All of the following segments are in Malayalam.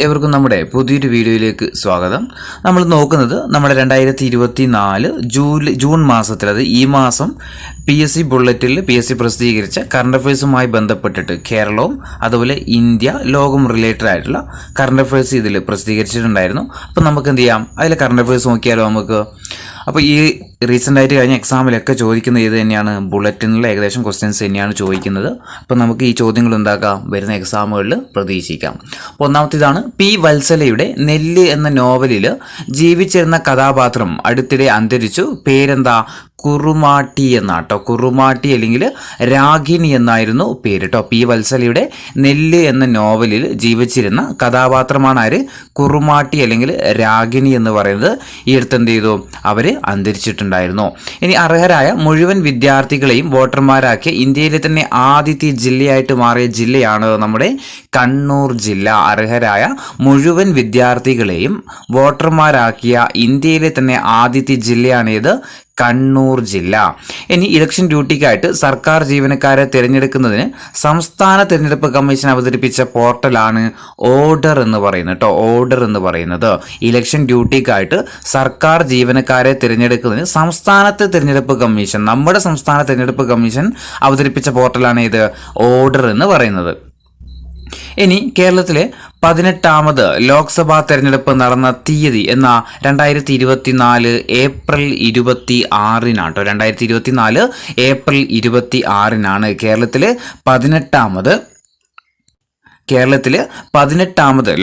ഏവർക്കും നമ്മുടെ പുതിയൊരു വീഡിയോയിലേക്ക് സ്വാഗതം. നമ്മൾ നോക്കുന്നത് നമ്മുടെ 2024 ജൂൺ മാസത്തിൽ, അത് ഈ മാസം PSC ബുള്ളറ്റിൽ PSC പ്രസിദ്ധീകരിച്ച കറണ്ട് അഫയേഴ്സുമായി ബന്ധപ്പെട്ടിട്ട് കേരളവും അതുപോലെ ഇന്ത്യ ലോകം റിലേറ്റഡ് ആയിട്ടുള്ള കറണ്ട് അഫയേഴ്സ് ഇതിൽ പ്രസിദ്ധീകരിച്ചിട്ടുണ്ടായിരുന്നു. അപ്പം നമുക്ക് എന്ത് ചെയ്യാം, അതിലെ കറണ്ട് അഫയേഴ്സ് നോക്കിയാലോ നമുക്ക്. അപ്പോൾ ഈ റീസെൻ്റ് ആയിട്ട് കഴിഞ്ഞ എക്സാമിലൊക്കെ ചോദിക്കുന്നത് ഇത് തന്നെയാണ്, ബുള്ളറ്റിനുള്ള ഏകദേശം ക്വസ്റ്റ്യൻസ് തന്നെയാണ് ചോദിക്കുന്നത്. അപ്പോൾ നമുക്ക് ഈ ചോദ്യങ്ങൾ എന്താക്കാം, വരുന്ന എക്സാമുകളിൽ പ്രതീക്ഷിക്കാം. അപ്പോൾ ഒന്നാമത്തേതാണ്, പി വത്സലയുടെ നെല്ല് എന്ന നോവലിൽ ജീവിച്ചിരുന്ന കഥാപാത്രം അടുത്തിടെ അന്തരിച്ചു, പേരെന്താ? കുറുമാട്ടി എന്നാട്ടോ. കുറുമാട്ടി അല്ലെങ്കിൽ രാഗിണി എന്നായിരുന്നു പേര് കേട്ടോ. പി വത്സലയുടെ നെല്ല് എന്ന നോവലിൽ ജീവിച്ചിരുന്ന കഥാപാത്രമാണ് ആര്? കുറുമാട്ടി അല്ലെങ്കിൽ രാഗിണി എന്ന് പറയുന്നത്. ഈ അടുത്ത് എന്ത് ചെയ്തു, അവർ അന്തരിച്ചിട്ടുണ്ടായിരുന്നു. ഇനി അർഹരായ മുഴുവൻ വിദ്യാർത്ഥികളെയും വോട്ടർമാരാക്കിയ ഇന്ത്യയിലെ തന്നെ ആദ്യത്തെ ജില്ലയായിട്ട് മാറിയ ജില്ലയാണ് നമ്മുടെ കണ്ണൂർ ജില്ല. അർഹരായ മുഴുവൻ വിദ്യാർത്ഥികളെയും വോട്ടർമാരാക്കിയ ഇന്ത്യയിലെ തന്നെ ആദ്യത്തെ ജില്ലയാണേത്? കണ്ണൂർ ജില്ല. ഇനി ഇലക്ഷൻ ഡ്യൂട്ടിക്കായിട്ട് സർക്കാർ ജീവനക്കാരെ തിരഞ്ഞെടുക്കുന്നതിന് സംസ്ഥാന തിരഞ്ഞെടുപ്പ് കമ്മീഷൻ അവതരിപ്പിച്ച പോർട്ടലാണ് ഓർഡർ എന്ന് പറയുന്നത് കേട്ടോ. ഓർഡർ എന്ന് പറയുന്നത് ഇലക്ഷൻ ഡ്യൂട്ടിക്കായിട്ട് സർക്കാർ ജീവനക്കാരെ തിരഞ്ഞെടുക്കുന്നതിന് സംസ്ഥാനത്തെ തിരഞ്ഞെടുപ്പ് കമ്മീഷൻ, നമ്മുടെ സംസ്ഥാന തിരഞ്ഞെടുപ്പ് കമ്മീഷൻ അവതരിപ്പിച്ച പോർട്ടലാണ് ഇത് ഓർഡർ എന്ന് പറയുന്നത്. ഇനി കേരളത്തിലെ 18ാമത് ലോക്സഭാ തെരഞ്ഞെടുപ്പ് നടന്ന തീയതി എന്ന 2024 ഏപ്രിൽ 26-നാണ് കേട്ടോ. 2024 ഏപ്രിൽ 26-നാണ് കേരളത്തിലെ 18ാമത്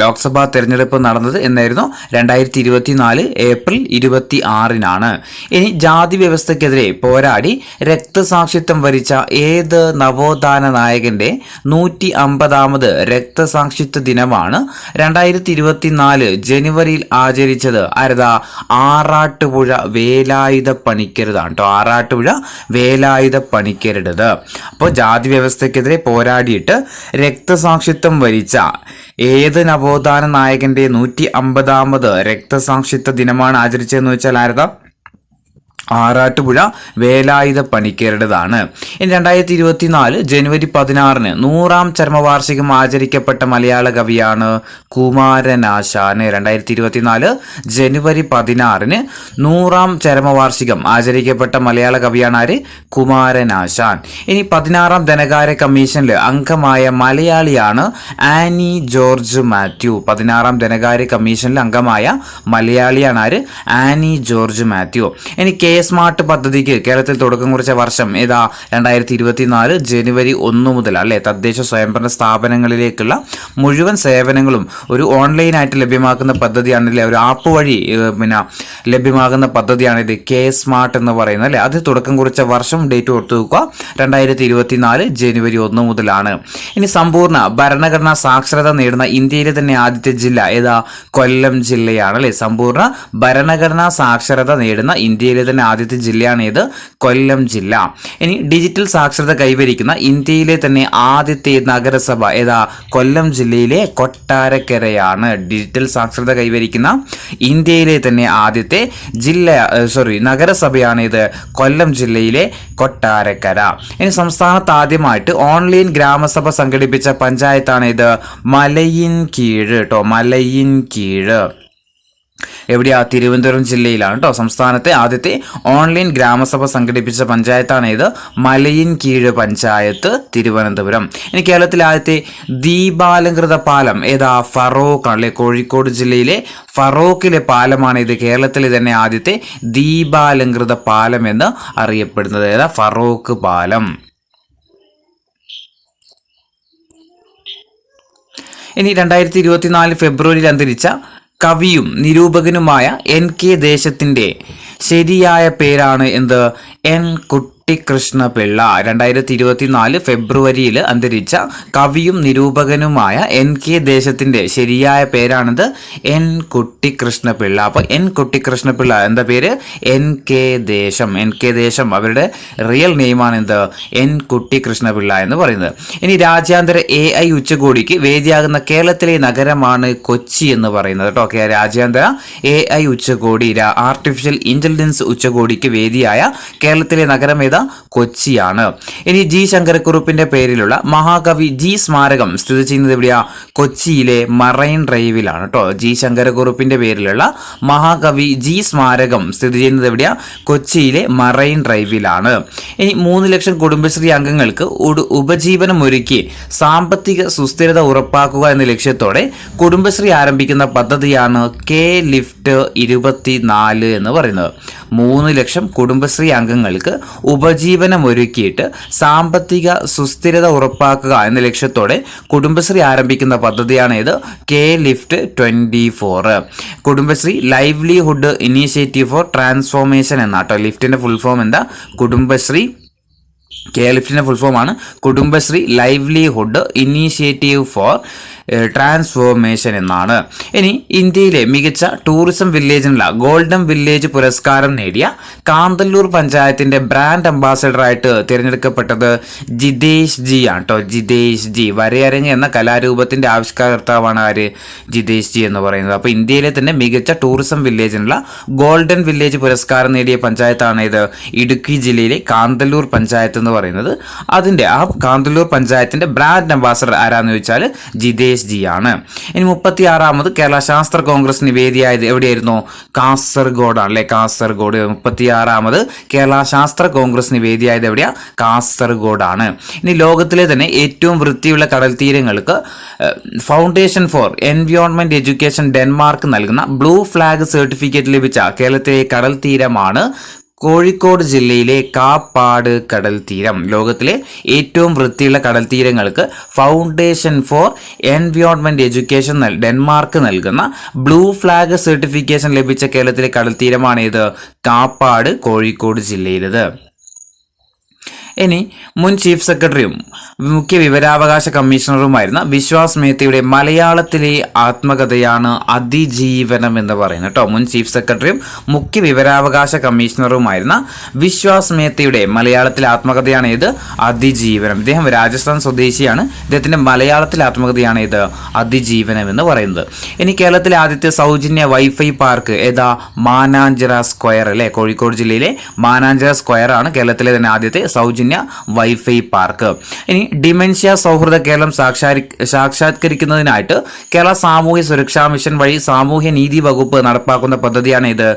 ലോക്സഭാ തെരഞ്ഞെടുപ്പ് നടന്നത് എന്നായിരുന്നു. 2024 ഏപ്രിൽ 26-നാണ്. ഇനി ജാതി വ്യവസ്ഥക്കെതിരെ പോരാടി രക്തസാക്ഷിത്വം വരിച്ച ഏത് നവോത്ഥാന നായകന്റെ 150ാമത് രക്തസാക്ഷിത്വ ദിനമാണ് 2024 ജനുവരിയിൽ ആചരിച്ചത്? ആരതാ? ആറാട്ടുപുഴ വേലായുധ പണിക്കരുതാണ് കേട്ടോ. ആറാട്ടുപുഴ വേലായുധ പണിക്കരുടേത്. അപ്പോൾ ജാതി വ്യവസ്ഥക്കെതിരെ പോരാടിയിട്ട് രക്തസാക്ഷിത്വം വരിച്ച ഏത് നവോത്ഥാന നായകന്റെ 150ാമത് രക്തസാക്ഷിത്വ ദിനമാണ് ആചരിച്ചതെന്ന് വെച്ചാൽ ആരതാ? ആറാട്ടുപുഴ വേലായുധ പണിക്കരുടേതാണ്. ഇനി 2024 ജനുവരി 16-ന് 100ാം ചരമവാർഷികം ആചരിക്കപ്പെട്ട മലയാള കവിയാണ് കുമാരനാശാൻ. 2024 ജനുവരി 16-ന് 100ാം ചരമവാർഷികം ആചരിക്കപ്പെട്ട മലയാള കവിയാണ് ആര്? കുമാരനാശാൻ. ഇനി 16ാം ധനകാര്യ കമ്മീഷനിൽ അംഗമായ മലയാളിയാണ് ആനി ജോർജ് മാത്യു. 16ാം ധനകാര്യ കമ്മീഷനിൽ അംഗമായ മലയാളിയാണ് ആര്? Annie George Mathew. ഇനി സ്മാർട്ട് പദ്ധതിക്ക് കേരളത്തിൽ തുടക്കം കുറിച്ച വർഷം ഏതാ? 2024 ജനുവരി 1 മുതൽ അല്ലേ. തദ്ദേശ സ്വയംഭരണ സ്ഥാപനങ്ങളിലേക്കുള്ള മുഴുവൻ സേവനങ്ങളും ഒരു ഓൺലൈനായിട്ട് ലഭ്യമാക്കുന്ന പദ്ധതിയാണല്ലേ, ഒരു ആപ്പ് വഴി ലഭ്യമാകുന്ന പദ്ധതിയാണ് ഇത് സ്മാർട്ട് എന്ന് പറയുന്നത് അല്ലേ. അത് തുടക്കം കുറിച്ച വർഷം ഡേറ്റ് ഓർത്തു വെക്കുക, 2024 ജനുവരി 1 മുതലാണ്. ഇനി സമ്പൂർണ്ണ ഭരണഘടനാ സാക്ഷരത നേടുന്ന ഇന്ത്യയിലെ തന്നെ ആദ്യത്തെ ജില്ല ഏതാ? കൊല്ലം ജില്ലയാണ് അല്ലേ. സമ്പൂർണ്ണ ഭരണഘടനാ സാക്ഷരത നേടുന്ന ഇന്ത്യയിലെ തന്നെ ആദ്യത്തെ ജില്ലയാണ് ഇത് കൊല്ലം ജില്ല. ഇനി ഡിജിറ്റൽ സാക്ഷരത കൈവരിക്കുന്ന ഇന്ത്യയിലെ തന്നെ ആദ്യത്തെ നഗരസഭ ഏതാ? കൊല്ലം ജില്ലയിലെ കൊട്ടാരക്കരയാണ്. ഡിജിറ്റൽ സാക്ഷരത കൈവരിക്കുന്ന ഇന്ത്യയിലെ തന്നെ ആദ്യത്തെ നഗരസഭയാണ് ഇത് കൊല്ലം ജില്ലയിലെ കൊട്ടാരക്കര. ഇനി സംസ്ഥാനത്ത് ആദ്യമായിട്ട് ഓൺലൈൻ ഗ്രാമസഭ സംഘടിപ്പിച്ച പഞ്ചായത്താണ് ഇത് മലയിൻകീഴ് കേട്ടോ. മലയിൻകീഴ് എവിടെയാ? തിരുവനന്തപുരം ജില്ലയിലാണ് കേട്ടോ. സംസ്ഥാനത്തെ ആദ്യത്തെ ഓൺലൈൻ ഗ്രാമസഭ സംഘടിപ്പിച്ച പഞ്ചായത്താണ് ഇത് മലയിൻകീഴ് പഞ്ചായത്ത്, തിരുവനന്തപുരം. ഇനി കേരളത്തിലെ ആദ്യത്തെ ദീപാലങ്കൃത പാലം ഏതാ? ഫറോക്ക് ആണല്ലേ. കോഴിക്കോട് ജില്ലയിലെ ഫറോക്കിലെ പാലമാണ് ഇത് കേരളത്തിലെ തന്നെ ആദ്യത്തെ ദീപാലങ്കൃത പാലം എന്ന് അറിയപ്പെടുന്നത്. ഏതാ? ഫറോക്ക് പാലം. ഇനി 2024 ഫെബ്രുവരിയിൽ അന്തരിച്ച കവിയും നിരൂപകനുമായ NK ദേശത്തിന്റെ ശരിയായ പേരാണ് എന്ത്? N. കുട്ടിക്കൃഷ്ണപിള്ള. 2024 ഫെബ്രുവരിയിൽ അന്തരിച്ച കവിയും നിരൂപകനുമായ NK ദേശത്തിന്റെ ശരിയായ പേരാണിത് N. കുട്ടിക്കൃഷ്ണപിള്ള. അപ്പോൾ N. കുട്ടിക്കൃഷ്ണപിള്ള എന്താ പേര്? NK ദേശം. NK ദേശം അവരുടെ റിയൽ നെയിമാണ് എന്ത്? N. കുട്ടിക്കൃഷ്ണപിള്ള എന്ന് പറയുന്നത്. ഇനി രാജ്യാന്തര AI ഉച്ചകോടിക്ക് വേദിയാകുന്ന കേരളത്തിലെ നഗരമാണ് കൊച്ചി എന്ന് പറയുന്നത് കേട്ടോ. രാജ്യാന്തര AI ഉച്ചകോടി, ആർട്ടിഫിഷ്യൽ ഇന്റലിജൻസ് ഉച്ചകോടിക്ക് വേദിയായ കേരളത്തിലെ നഗരം ഏതാ? ഏതാ? കൊച്ചിയാണ്. ഇനി ജി ശങ്കരക്കുറുപ്പിന്റെ പേരിലുള്ള മഹാകവി ജി സ്മാരകം സ്ഥിതി ചെയ്യുന്നത് എവിടെയാ? കൊച്ചിയിലെ മറൈൻ ഡ്രൈവിലാണ് കേട്ടോ. ജി ശങ്കരക്കുറുപ്പിന്റെ പേരിലുള്ള മഹാകവി ജി സ്മാരകം സ്ഥിതി ചെയ്യുന്നത് എവിടെയാ? കൊച്ചിയിലെ മറൈൻ ഡ്രൈവിലാണ്. ഇനി 3 ലക്ഷം കുടുംബശ്രീ അംഗങ്ങൾക്ക് ഉപജീവനം ഒരുക്കി സാമ്പത്തിക സുസ്ഥിരത ഉറപ്പാക്കുക എന്ന ലക്ഷ്യത്തോടെ കുടുംബശ്രീ ആരംഭിക്കുന്ന പദ്ധതിയാണ് കെ ലിഫ്റ്റ് 24 എന്ന് പറയുന്നത്. 3 ലക്ഷം കുടുംബശ്രീ അംഗങ്ങൾക്ക് ഉപജീവനം ഒരുക്കിയിട്ട് സാമ്പത്തിക സുസ്ഥിരത ഉറപ്പാക്കുക എന്ന ലക്ഷ്യത്തോടെ കുടുംബശ്രീ ആരംഭിക്കുന്ന പദ്ധതിയാണ് ഇത് K lift 24. Kudumbashree livelihood initiative for transformation എന്നാട്ടോ. ലിഫ്റ്റിന്റെ ഫുൾ ഫോം എന്താ? കുടുംബശ്രീ. കെ ലിഫ്റ്റിന്റെ ഫുൾ ഫോം ആണ് Kudumbashree livelihood initiative for transformation എന്നാണ്. ഇനി ഇന്ത്യയിലെ മികച്ച ടൂറിസം വില്ലേജിനുള്ള ഗോൾഡൻ വില്ലേജ് പുരസ്കാരം നേടിയ കാന്തല്ലൂർ പഞ്ചായത്തിന്റെ ബ്രാൻഡ് അംബാസഡറായിട്ട് തിരഞ്ഞെടുക്കപ്പെട്ടത് ജിതേഷ് ജി ആണ് കേട്ടോ. ജിതേഷ് ജി വരയരങ്ങ് എന്ന കലാരൂപത്തിന്റെ ആവിഷ്കർത്താവാണ് ആര്? ജിതേഷ് ജി എന്ന് പറയുന്നത്. അപ്പോൾ ഇന്ത്യയിലെ തന്നെ മികച്ച ടൂറിസം വില്ലേജിനുള്ള ഗോൾഡൻ വില്ലേജ് പുരസ്കാരം നേടിയ പഞ്ചായത്താണ് ഇത് ഇടുക്കി ജില്ലയിലെ കാന്തല്ലൂർ പഞ്ചായത്ത് എന്ന് പറയുന്നത്. അതിന്റെ ആ കാന്തല്ലൂർ പഞ്ചായത്തിന്റെ ബ്രാൻഡ് അംബാസഡർ ആരാന്ന് ചോദിച്ചാൽ ജിതേഷ് ജി ആണ്. ഇനി 36ാമത് കേരള ശാസ്ത്ര കോൺഗ്രസിന് വേദിയായത് എവിടെയായിരുന്നു? കാസർഗോഡാണ് അല്ലെ. കാസർഗോഡ്. 36ാമത് കേരള ശാസ്ത്ര കോൺഗ്രസിന് വേദിയായത് എവിടെയാ? കാസർഗോഡാണ്. ഇനി ലോകത്തിലെ തന്നെ ഏറ്റവും വൃത്തിയുള്ള കടൽ തീരങ്ങൾക്ക് foundation for environment education Denmark നൽകുന്ന ബ്ലൂ ഫ്ലാഗ് സർട്ടിഫിക്കറ്റ് ലഭിച്ച കേരളത്തിലെ കടൽ തീരമാണ് കോഴിക്കോട് ജില്ലയിലെ കാപ്പാട് കടൽ തീരം. ലോകത്തിലെ ഏറ്റവും വൃത്തിയുള്ള കടൽ തീരങ്ങൾക്ക് foundation for environment education Denmark നൽകുന്ന ബ്ലൂ ഫ്ലാഗ് സർട്ടിഫിക്കേഷൻ ലഭിച്ച കേരളത്തിലെ കടൽ തീരമാണ് ഇത് കാപ്പാട്, കോഴിക്കോട് ജില്ലയിലേത്. ഇനി മുൻ ചീഫ് സെക്രട്ടറിയും മുഖ്യ വിവരാവകാശ കമ്മീഷണറുമായിരുന്ന വിശ്വാസ് മേത്തയുടെ മലയാളത്തിലെ ആത്മകഥയാണ് അതിജീവനം എന്ന് പറയുന്നത് കേട്ടോ. മുൻ ചീഫ് സെക്രട്ടറിയും മുഖ്യ വിവരാവകാശ കമ്മീഷണറുമായിരുന്ന വിശ്വാസ് മേത്തയുടെ മലയാളത്തിലെ ആത്മകഥയാണ് ഇത് അതിജീവനം. ഇദ്ദേഹം രാജസ്ഥാൻ സ്വദേശിയാണ്. ഇദ്ദേഹത്തിന്റെ മലയാളത്തിലെ ആത്മകഥയാണ് ഇത് അതിജീവനം എന്ന് പറയുന്നത്. ഇനി കേരളത്തിലെ ആദ്യത്തെ സൗജന്യ വൈഫൈ പാർക്ക് ഏതാ? മാനാഞ്ചിറ സ്ക്വയർ അല്ലെ. കോഴിക്കോട് ജില്ലയിലെ മാനാഞ്ചിറ സ്ക്വയർ ആണ് കേരളത്തിലെ തന്നെ ആദ്യത്തെ സൗജന്യ വൈഫൈ പാർക്ക്. ഇനി ഡിമെൻഷ്യ സൗഹൃദ കേരളം സാക്ഷാത്കരിക്കുന്നതിനായിട്ട് കേരള സാമൂഹ്യ സുരക്ഷാ മിഷൻ വഴി സാമൂഹ്യ നീതി വകുപ്പ് നടപ്പാക്കുന്ന പദ്ധതിയാണ് ഇത്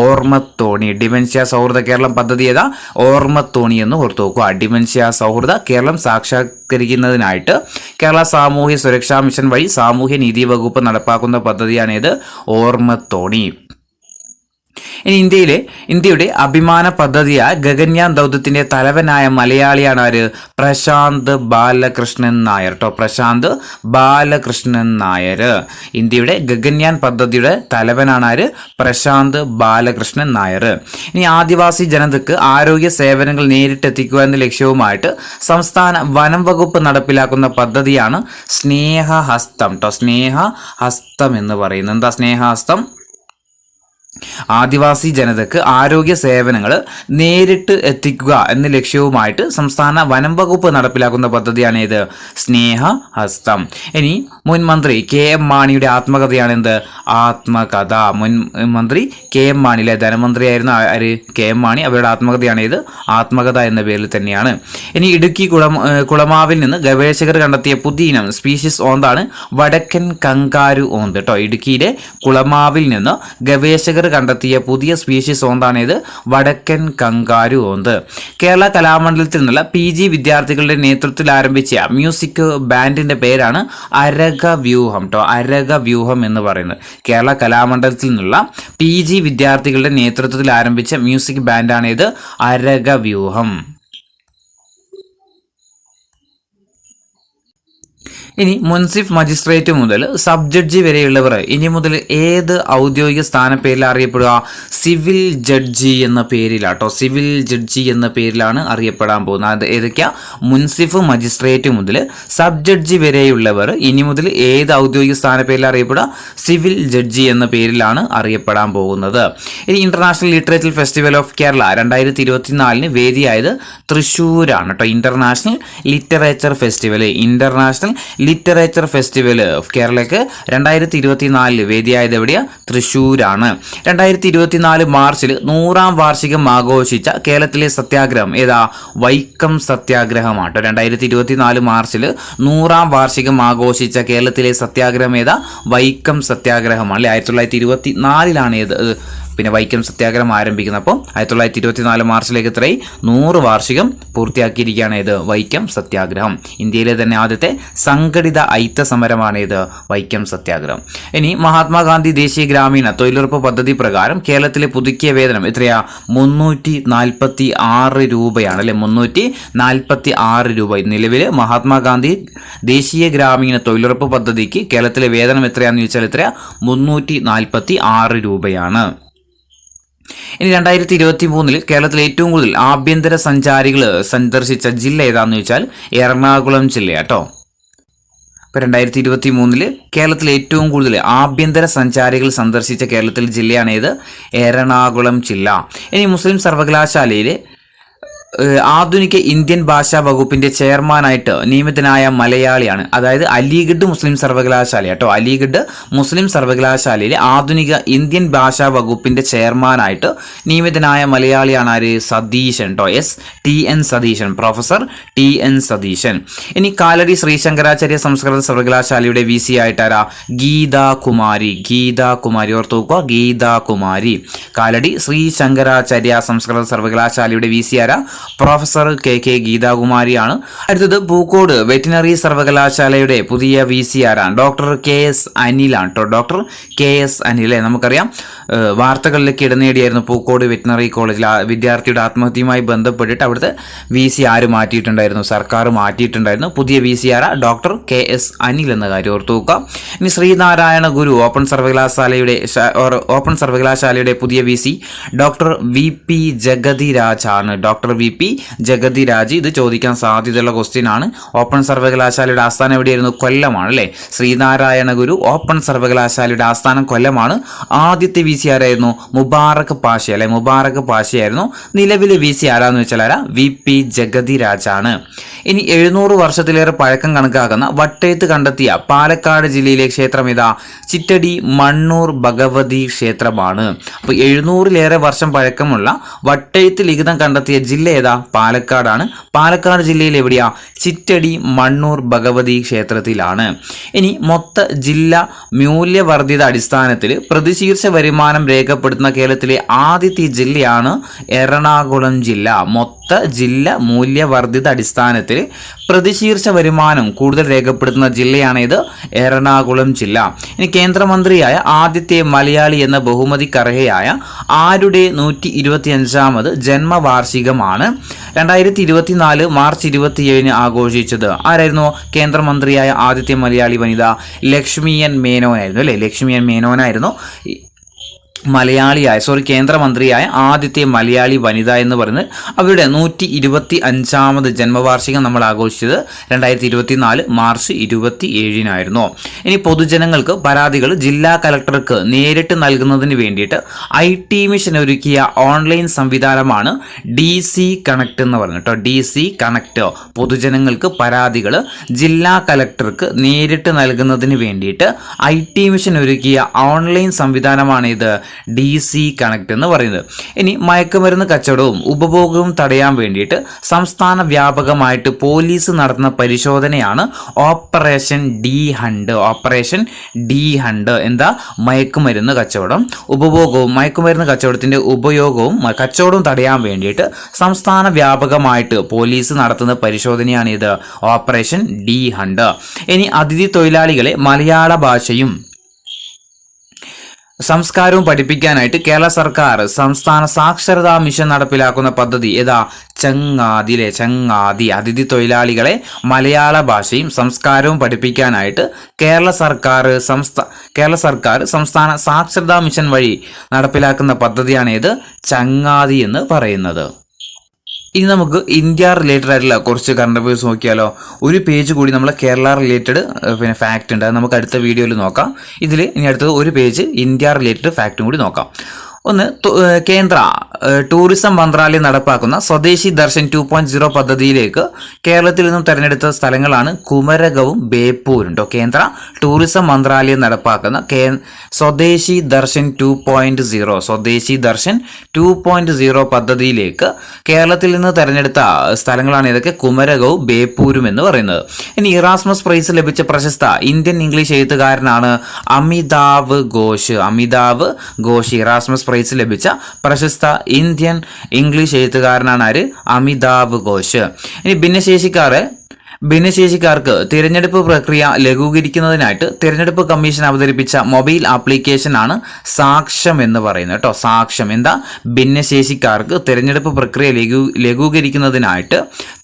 ഓർമ്മത്തോണി. ഡിമെൻഷ്യ സൗഹൃദ കേരളം പദ്ധതി ഏതാ? ഓർമ്മത്തോണി എന്ന് ഓർത്തു നോക്കുക. ഡിമെൻഷ്യ സൗഹൃദ കേരളം സാക്ഷാത്കരിക്കുന്നതിനായിട്ട് കേരള സാമൂഹ്യ സുരക്ഷാ മിഷൻ വഴി സാമൂഹ്യ നീതി വകുപ്പ് നടപ്പാക്കുന്ന പദ്ധതിയാണ് ഇത് ഓർമ്മത്തോണി. ഇനി ഇന്ത്യയുടെ അഭിമാന പദ്ധതിയായ ഗഗൻയാൻ ദൗത്യത്തിന്റെ തലവനായ മലയാളിയാണ് ആര്? പ്രശാന്ത് ബാലകൃഷ്ണൻ നായർ കേട്ടോ. പ്രശാന്ത് ബാലകൃഷ്ണൻ നായർ. ഇന്ത്യയുടെ ഗഗൻയാൻ പദ്ധതിയുടെ തലവനാണ് ആര്? പ്രശാന്ത് ബാലകൃഷ്ണൻ നായർ. ഇനി ആദിവാസി ജനതയ്ക്ക് ആരോഗ്യ സേവനങ്ങൾ നേരിട്ടെത്തിക്കുക എന്ന ലക്ഷ്യവുമായിട്ട് സംസ്ഥാന വനം വകുപ്പ് നടപ്പിലാക്കുന്ന പദ്ധതിയാണ് സ്നേഹഹസ്തം കേട്ടോ. സ്നേഹഹസ്തം എന്ന് പറയുന്നത് എന്താ? സ്നേഹഹസ്തം ആദിവാസി ജനതയ്ക്ക് ആരോഗ്യ സേവനങ്ങൾ നേരിട്ട് എത്തിക്കുക എന്ന ലക്ഷ്യവുമായിട്ട് സംസ്ഥാന വനം വകുപ്പ് നടപ്പിലാക്കുന്ന പദ്ധതിയാണ് ഇത് സ്നേഹഹസ്തം. ഇനി മുൻ മന്ത്രി കെ എം മാണിയുടെ ആത്മകഥയാണ് എന്ത്? ആത്മകഥ. മുൻ മന്ത്രി കെ എം മാണിയിലെ ധനമന്ത്രിയായിരുന്ന ആര്? K M Mani. അവരുടെ ആത്മകഥയാണ് ഇത് ആത്മകഥ എന്ന പേരിൽ തന്നെയാണ്. ഇനി ഇടുക്കി കുളമാവിൽ നിന്ന് ഗവേഷകർ കണ്ടെത്തിയ പുതിയ ഇനം സ്പീഷീസ് ഓന്താണ് വടക്കൻ കങ്കാരു ഓന്ത് കേട്ടോ. ഇടുക്കിയിലെ കുളമാവിൽ നിന്ന് ഗവേഷകർ കണ്ടെത്തിയ പുതിയ സ്പീഷീസ് ഓന്താണ് ഇത് വടക്കൻ കങ്കാരു ഓന്ത്. കേരള കലാമണ്ഡലത്തിൽ നിന്നുള്ള PG വിദ്യാർത്ഥികളുടെ നേതൃത്വത്തിൽ ആരംഭിച്ച മ്യൂസിക് ബാൻഡിന്റെ പേരാണ് അരകവ്യൂഹം കേട്ടോ. അരകവ്യൂഹം എന്ന് പറയുന്നത് കേരള കലാമണ്ഡലത്തിൽ നിന്നുള്ള PG വിദ്യാർത്ഥികളുടെ നേതൃത്വത്തിൽ ആരംഭിച്ച മ്യൂസിക് ബാൻഡാണ് ഇത് അരകവ്യൂഹം. ഇനി മുൻസിഫ് മജിസ്ട്രേറ്റ് മുതൽ സബ് ജഡ്ജി വരെയുള്ളവർ ഇനി മുതൽ ഏത് ഔദ്യോഗിക സ്ഥാനപ്പേരിൽ അറിയപ്പെടുക? സിവിൽ ജഡ്ജി എന്ന പേരിലാട്ടോ. സിവിൽ ജഡ്ജി എന്ന പേരിലാണ് അറിയപ്പെടാൻ പോകുന്നത്. അത് ഏതൊക്കെയാ? മുൻസിഫ് മജിസ്ട്രേറ്റ് മുതൽ സബ് ജഡ്ജി വരെയുള്ളവർ ഇനി മുതൽ ഏത് ഔദ്യോഗിക സ്ഥാനപ്പേരിൽ അറിയപ്പെടുക? സിവിൽ ജഡ്ജി എന്ന പേരിലാണ് അറിയപ്പെടാൻ പോകുന്നത്. ഇനി international literature festival of Kerala 2024 വേദിയായത് തൃശ്ശൂരാണ് കേട്ടോ. International literature festival literature festival of കേരളയ്ക്ക് 2024 വേദിയായത് എവിടെയാ? തൃശ്ശൂരാണ്. 2024 മാർച്ചിൽ 100ാം വാർഷികം ആഘോഷിച്ച കേരളത്തിലെ സത്യാഗ്രഹം ഏതാ? വൈക്കം സത്യാഗ്രഹമാണ്. 2024 മാർച്ചിൽ 100ാം വാർഷികം ആഘോഷിച്ച കേരളത്തിലെ സത്യാഗ്രഹം ഏതാ? വൈക്കം സത്യാഗ്രഹമാണ് അല്ലെ. 1924 ഏത് പിന്നെ വൈക്കം സത്യാഗ്രഹം ആരംഭിക്കുന്നത്. അപ്പം 1924 മാർച്ചിലേക്ക് ഇത്രയും 100 വാർഷികം പൂർത്തിയാക്കിയിരിക്കുകയാണ് ഇത് വൈക്കം സത്യാഗ്രഹം. ഇന്ത്യയിലെ തന്നെ ആദ്യത്തെ സംഘടിത അയിത്ത സമരമാണ് ഇത് വൈക്കം സത്യാഗ്രഹം. ഇനി മഹാത്മാഗാന്ധി ദേശീയ ഗ്രാമീണ തൊഴിലുറപ്പ് പദ്ധതി പ്രകാരം കേരളത്തിലെ പുതുക്കിയ വേതനം എത്രയാ? 346 രൂപയാണ് അല്ലെ. 346 രൂപ. നിലവിൽ മഹാത്മാഗാന്ധി ദേശീയ ഗ്രാമീണ തൊഴിലുറപ്പ് പദ്ധതിക്ക് കേരളത്തിലെ വേതനം എത്രയാണെന്ന് ചോദിച്ചാൽ എത്രയാ? 346 രൂപയാണ്. ഇനി 2023 കേരളത്തിലെ ഏറ്റവും കൂടുതൽ ആഭ്യന്തര സഞ്ചാരികൾ സന്ദർശിച്ച ജില്ല ഏതാണെന്ന് ചോദിച്ചാൽ എറണാകുളം ജില്ലയാട്ടോ. ഇപ്പോൾ 2023 കേരളത്തിലെ ഏറ്റവും കൂടുതൽ ആഭ്യന്തര സഞ്ചാരികൾ സന്ദർശിച്ച കേരളത്തിലെ ജില്ലയാണ് ഏത്? എറണാകുളം ജില്ല. ഇനി മുസ്ലിം സർവകലാശാലയിലെ ആധുനിക ഇന്ത്യൻ ഭാഷാ വകുപ്പിന്റെ ചെയർമാനായിട്ട് നിയമിതനായ മലയാളിയാണ്. അതായത് അലിഗഡ് മുസ്ലിം സർവകലാശാല കേട്ടോ. അലിഗഡ് മുസ്ലിം സർവകലാശാലയിലെ ആധുനിക ഇന്ത്യൻ ഭാഷാ വകുപ്പിന്റെ ചെയർമാനായിട്ട് നിയമിതനായ മലയാളിയാണ് ആര്? സതീശൻ കേട്ടോ. TN Satheesan, professor TN Satheesan. ഇനി കാലടി ശ്രീ ശങ്കരാചാര്യ സംസ്കൃത സർവകലാശാലയുടെ VC ആയിട്ടാരാ? ഗീതാകുമാരി. ഗീതാകുമാരി ഓർത്തു നോക്കുക, ഗീതാകുമാരി. കാലടി ശ്രീ ശങ്കരാചാര്യ സംസ്കൃത സർവകലാശാലയുടെ VC ആരാ? Professor KK ഗീതാകുമാരിയാണ്. അടുത്തത് പൂക്കോട് വെറ്റിനറി സർവകലാശാലയുടെ പുതിയ VC ആരാണ്? ഡോക്ടർ KS അനിലാണ് കേട്ടോ. Doctor KS അനിലെ. നമുക്കറിയാം വാർത്തകളിലേക്ക് ഇടനേടിയായിരുന്നു പൂക്കോട് വെറ്റിനറി കോളേജിൽ വിദ്യാർത്ഥിയുടെ ആത്മഹത്യയുമായി ബന്ധപ്പെട്ടിട്ട് അവിടുത്തെ VC ആര് മാറ്റിയിട്ടുണ്ടായിരുന്നു? സർക്കാർ മാറ്റിയിട്ടുണ്ടായിരുന്നു. പുതിയ VC ആരാ? ഡോക്ടർ KS അനിൽ എന്ന കാര്യം ഓർത്തു നോക്കാം. ഇനി ശ്രീനാരായണ ഗുരു ഓപ്പൺ സർവകലാശാലയുടെ പുതിയ VC ഡോക്ടർ VP ജഗതിരാജ് ആണ്. Doctor VP Jagathiraj. ഇത് ചോദിക്കാൻ സാധ്യതയുള്ള ക്വസ്റ്റ്യൻ ആണ്. ഓപ്പൺ സർവകലാശാലയുടെ ആസ്ഥാനം എവിടെയായിരുന്നു? കൊല്ലമാണ് അല്ലേ. ശ്രീനാരായണ ഗുരു ഓപ്പൺ സർവകലാശാലയുടെ ആസ്ഥാനം കൊല്ലമാണ്. ആദ്യത്തെ VC ആരായിരുന്നു? മുബാറക് പാഷ അല്ലെ. മുബാറക് പാഷയായിരുന്നു. നിലവിലെ VC ആരാന്ന് വെച്ചാൽ ആരാ? VP ജഗതിരാജാണ്. ഇനി 700 വർഷത്തിലേറെ പഴക്കം കണക്കാക്കുന്ന വട്ടയത്ത് കണ്ടെത്തിയ പാലക്കാട് ജില്ലയിലെ ക്ഷേത്രം ഏതാ? ചിറ്റടി മണ്ണൂർ ഭഗവതി ക്ഷേത്രമാണ്. അപ്പോൾ 700ലേറെ വർഷം പഴക്കമുള്ള വട്ടയത്ത് ലിഖിതം കണ്ടെത്തിയ ജില്ല ഏതാ? പാലക്കാടാണ്. പാലക്കാട് ജില്ലയിൽ എവിടെയാ? ചിറ്റടി മണ്ണൂർ ഭഗവതി ക്ഷേത്രത്തിലാണ്. ഇനി മൊത്ത ജില്ല മൂല്യവർദ്ധിത അടിസ്ഥാനത്തിൽ പ്രതിശീർഷ വരുമാനം രേഖപ്പെടുത്തുന്ന കേരളത്തിലെ ആദ്യത്തെ ജില്ലയാണ് എറണാകുളം ജില്ല. മൊത്ത ജില്ല മൂല്യവർദ്ധിത അടിസ്ഥാനത്തിൽ പ്രതിശീർഷ വരുമാനം കൂടുതൽ രേഖപ്പെടുത്തുന്ന ജില്ലയാണ് ഇത് എറണാകുളം ജില്ല. ഇനി കേന്ദ്രമന്ത്രിയായ ആദ്യത്തെ മലയാളി എന്ന ബഹുമതിക്കർഹയായ ആരുടെ 125ാമത് ജന്മവാർഷികമാണ് 2024 മാർച്ച് 27 ആഘോഷിച്ചത്? ആരായിരുന്നു കേന്ദ്രമന്ത്രിയായ ആദ്യത്തെ മലയാളി വനിത? ലക്ഷ്മിയൻ മേനോനായിരുന്നു അല്ലേ. ലക്ഷ്മിയൻ മേനോനായിരുന്നു കേന്ദ്രമന്ത്രിയായ ആദ്യത്തെ മലയാളി വനിത എന്ന് പറയുന്നത്. അവരുടെ 125ാമത് ജന്മവാർഷികം നമ്മൾ ആഘോഷിച്ചത് 2024 മാർച്ച് 27 ഇനി പൊതുജനങ്ങൾക്ക് പരാതികൾ ജില്ലാ കലക്ടർക്ക് നേരിട്ട് നൽകുന്നതിന് വേണ്ടിയിട്ട് IT മിഷൻ ഒരുക്കിയ ഓൺലൈൻ സംവിധാനമാണ് DC കണക്ട് എന്ന് പറഞ്ഞിട്ടോ. DC connect. പൊതുജനങ്ങൾക്ക് പരാതികൾ ജില്ലാ കലക്ടർക്ക് നേരിട്ട് നൽകുന്നതിന് വേണ്ടിയിട്ട് IT മിഷൻ ഒരുക്കിയ ഓൺലൈൻ സംവിധാനമാണ് ഇത് DC കണക്ട് എന്ന് പറയുന്നത്. ഇനി മയക്കുമരുന്ന് കച്ചവടവും ഉപഭോഗവും തടയാൻ വേണ്ടിയിട്ട് സംസ്ഥാന വ്യാപകമായിട്ട് പോലീസ് നടത്തുന്ന പരിശോധനയാണ് operation D hunt. Operation D hunt എന്താ? മയക്കുമരുന്ന് കച്ചവടം ഉപഭോഗവും മയക്കുമരുന്ന് കച്ചവടത്തിന്റെ ഉപയോഗവും കച്ചവടവും തടയാൻ വേണ്ടിയിട്ട് സംസ്ഥാന വ്യാപകമായിട്ട് പോലീസ് നടത്തുന്ന പരിശോധനയാണ് ഇത് ഓപ്പറേഷൻ ഡി ഹണ്ട്. ഇനി അതിഥി തൊഴിലാളികളെ മലയാള ഭാഷയും സംസ്കാരവും പഠിപ്പിക്കാനായിട്ട് കേരള സർക്കാർ സംസ്ഥാന സാക്ഷരതാ മിഷൻ നടപ്പിലാക്കുന്ന പദ്ധതി ഏതാ? ചങ്ങാതിയിലെ ചങ്ങാതി. അതിഥി തൊഴിലാളികളെ മലയാള ഭാഷയും സംസ്കാരവും പഠിപ്പിക്കാനായിട്ട് കേരള സർക്കാർ സംസ്ഥാന സാക്ഷരതാ മിഷൻ വഴി നടപ്പിലാക്കുന്ന പദ്ധതിയാണ് ഇത് ചങ്ങാതി എന്ന് പറയുന്നത്. ഇനി നമുക്ക് ഇന്ത്യ റിലേറ്റഡ് ആയിട്ടുള്ള കുറച്ച് കറണ്ട് അഫയേഴ്സ് നോക്കിയാലോ. ഒരു പേജ് കൂടി നമ്മൾ കേരള റിലേറ്റഡ് ഫാക്റ്റ് ഉണ്ട്. അത് നമുക്ക് അടുത്ത വീഡിയോയിൽ നോക്കാം. ഇതിൽ ഇനി അടുത്തത് ഒരു പേജ് ഇന്ത്യ റിലേറ്റഡ് ഫാക്റ്റും കൂടി നോക്കാം. ഒന്ന് കേന്ദ്ര ടൂറിസം മന്ത്രാലയം നടപ്പാക്കുന്ന സ്വദേശി ദർശൻ 2.0 പദ്ധതിയിലേക്ക് കേരളത്തിൽ നിന്നും തെരഞ്ഞെടുത്ത സ്ഥലങ്ങളാണ് കുമരകവും ബേപ്പൂരും കേട്ടോ. കേന്ദ്ര ടൂറിസം മന്ത്രാലയം നടപ്പാക്കുന്ന സ്വദേശി ദർശൻ 2.0 പദ്ധതിയിലേക്ക് കേരളത്തിൽ നിന്ന് തെരഞ്ഞെടുത്ത സ്ഥലങ്ങളാണ് ഇതൊക്കെ കുമരകവും ബേപ്പൂരും എന്ന് പറയുന്നത്. ഇനി ഇറാസ്മസ് പ്രൈസ് ലഭിച്ച പ്രശസ്ത ഇന്ത്യൻ ഇംഗ്ലീഷ് എഴുത്തുകാരനാണ് അമിതാവ് ഘോഷ്. ഇറാസ്മസ് പ്രൈസ് ലഭിച്ച പ്രശസ്ത ഇന്ത്യൻ ഇംഗ്ലീഷ് എഴുത്തുകാരനാണ് ആര്? അമിതാവ് ഘോഷ്. ഇനി ഭിന്നശേഷിക്കാർക്ക് തിരഞ്ഞെടുപ്പ് പ്രക്രിയ ലഘൂകരിക്കുന്നതിനായിട്ട് തിരഞ്ഞെടുപ്പ് കമ്മീഷൻ അവതരിപ്പിച്ച മൊബൈൽ ആപ്ലിക്കേഷനാണ് സാക്ഷ്യം എന്ന് പറയുന്നത് കേട്ടോ. സാക്ഷ്യം എന്താ? ഭിന്നശേഷിക്കാർക്ക് തിരഞ്ഞെടുപ്പ് പ്രക്രിയ ലഘൂകരിക്കുന്നതിനായിട്ട്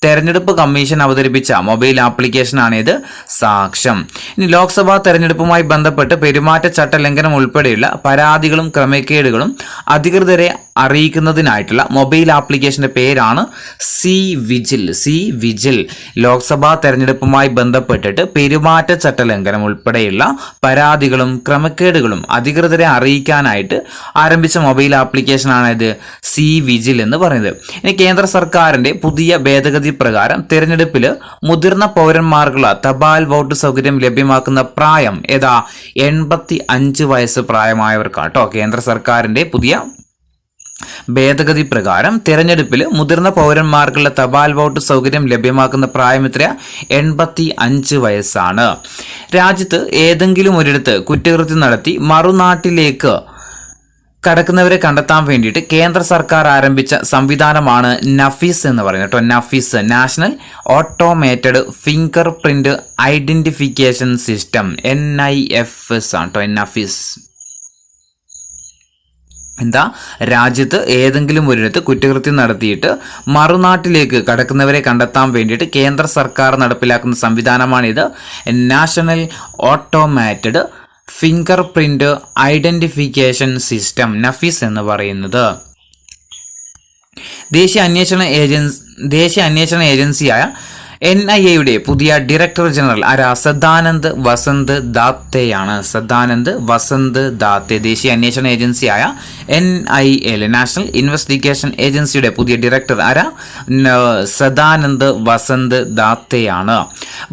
തെരഞ്ഞെടുപ്പ് കമ്മീഷൻ അവതരിപ്പിച്ച മൊബൈൽ ആപ്ലിക്കേഷനാണ് ഇത് സാക്ഷ്യം. ഇനി ലോക്സഭാ തെരഞ്ഞെടുപ്പുമായി ബന്ധപ്പെട്ട് പെരുമാറ്റച്ചട്ട ലംഘനം ഉൾപ്പെടെയുള്ള പരാതികളും ക്രമക്കേടുകളും അധികൃതരെ അറിയിക്കുന്നതിനായിട്ടുള്ള മൊബൈൽ ആപ്ലിക്കേഷന്റെ പേരാണ് സി വിജിൽ. ലോക്സഭാ തെരഞ്ഞെടുപ്പുമായി ബന്ധപ്പെട്ടിട്ട് പെരുമാറ്റച്ചട്ട ലംഘനം ഉൾപ്പെടെയുള്ള പരാതികളും ക്രമക്കേടുകളും അധികൃതരെ അറിയിക്കാനായിട്ട് ആരംഭിച്ച മൊബൈൽ ആപ്ലിക്കേഷനാണ് ഇത് സി വിജിൽ എന്ന് പറയുന്നത്. ഇനി കേന്ദ്ര സർക്കാരിന്റെ പുതിയ ഭേദഗതി പ്രകാരം തിരഞ്ഞെടുപ്പിൽ മുതിർന്ന പൗരന്മാർക്കുള്ള തപാൽ വോട്ട് സൗകര്യം ലഭ്യമാക്കുന്ന പ്രായം ഏതാ? 85 വയസ്സ് പ്രായമായവർക്കാട്ടോ. കേന്ദ്ര സർക്കാരിന്റെ പുതിയ ഭേദഗതി പ്രകാരം തിരഞ്ഞെടുപ്പിൽ മുതിർന്ന പൗരന്മാർക്കുള്ള തപാൽ വോട്ട് സൗകര്യം ലഭ്യമാക്കുന്ന പ്രായം എത്രയാ? 85 വയസ്സാണ്. രാജ്യത്ത് ഏതെങ്കിലും ഒരിടത്ത് കുറ്റകൃത്യം നടത്തി മറുനാട്ടിലേക്ക് കടക്കുന്നവരെ കണ്ടെത്താൻ വേണ്ടിയിട്ട് കേന്ദ്ര സർക്കാർ ആരംഭിച്ച സംവിധാനമാണ് നഫീസ് എന്ന് പറയുന്നത് കേട്ടോ. Nafees, national automated finger print identification system, NIFS ആണ് കേട്ടോ. നഫീസ് എന്താ? രാജ്യത്ത് ഏതെങ്കിലും ഒരിടത്ത് കുറ്റകൃത്യം നടത്തിയിട്ട് മറുനാട്ടിലേക്ക് കടക്കുന്നവരെ കണ്ടെത്താൻ വേണ്ടിയിട്ട് കേന്ദ്ര സർക്കാർ നടപ്പിലാക്കുന്ന സംവിധാനമാണിത്, national automated fingerprint identification system, NAFIS എന്ന് പറയുന്നത്. ദേശീയ അന്വേഷണ ഏജൻസിയായ NIA പുതിയ ഡയറക്ടർ ജനറൽ ആരാ? സദാനന്ദ് വസന്ത് ദാത്തെയാണ്. ദേശീയ അന്വേഷണ ഏജൻസിയായ NIA, നാഷണൽ ഇൻവെസ്റ്റിഗേഷൻ ഏജൻസിയുടെ പുതിയ ഡയറക്ടർ ആരാ? സദാനന്ദ് വസന്ത് ദാത്തെയാണ്.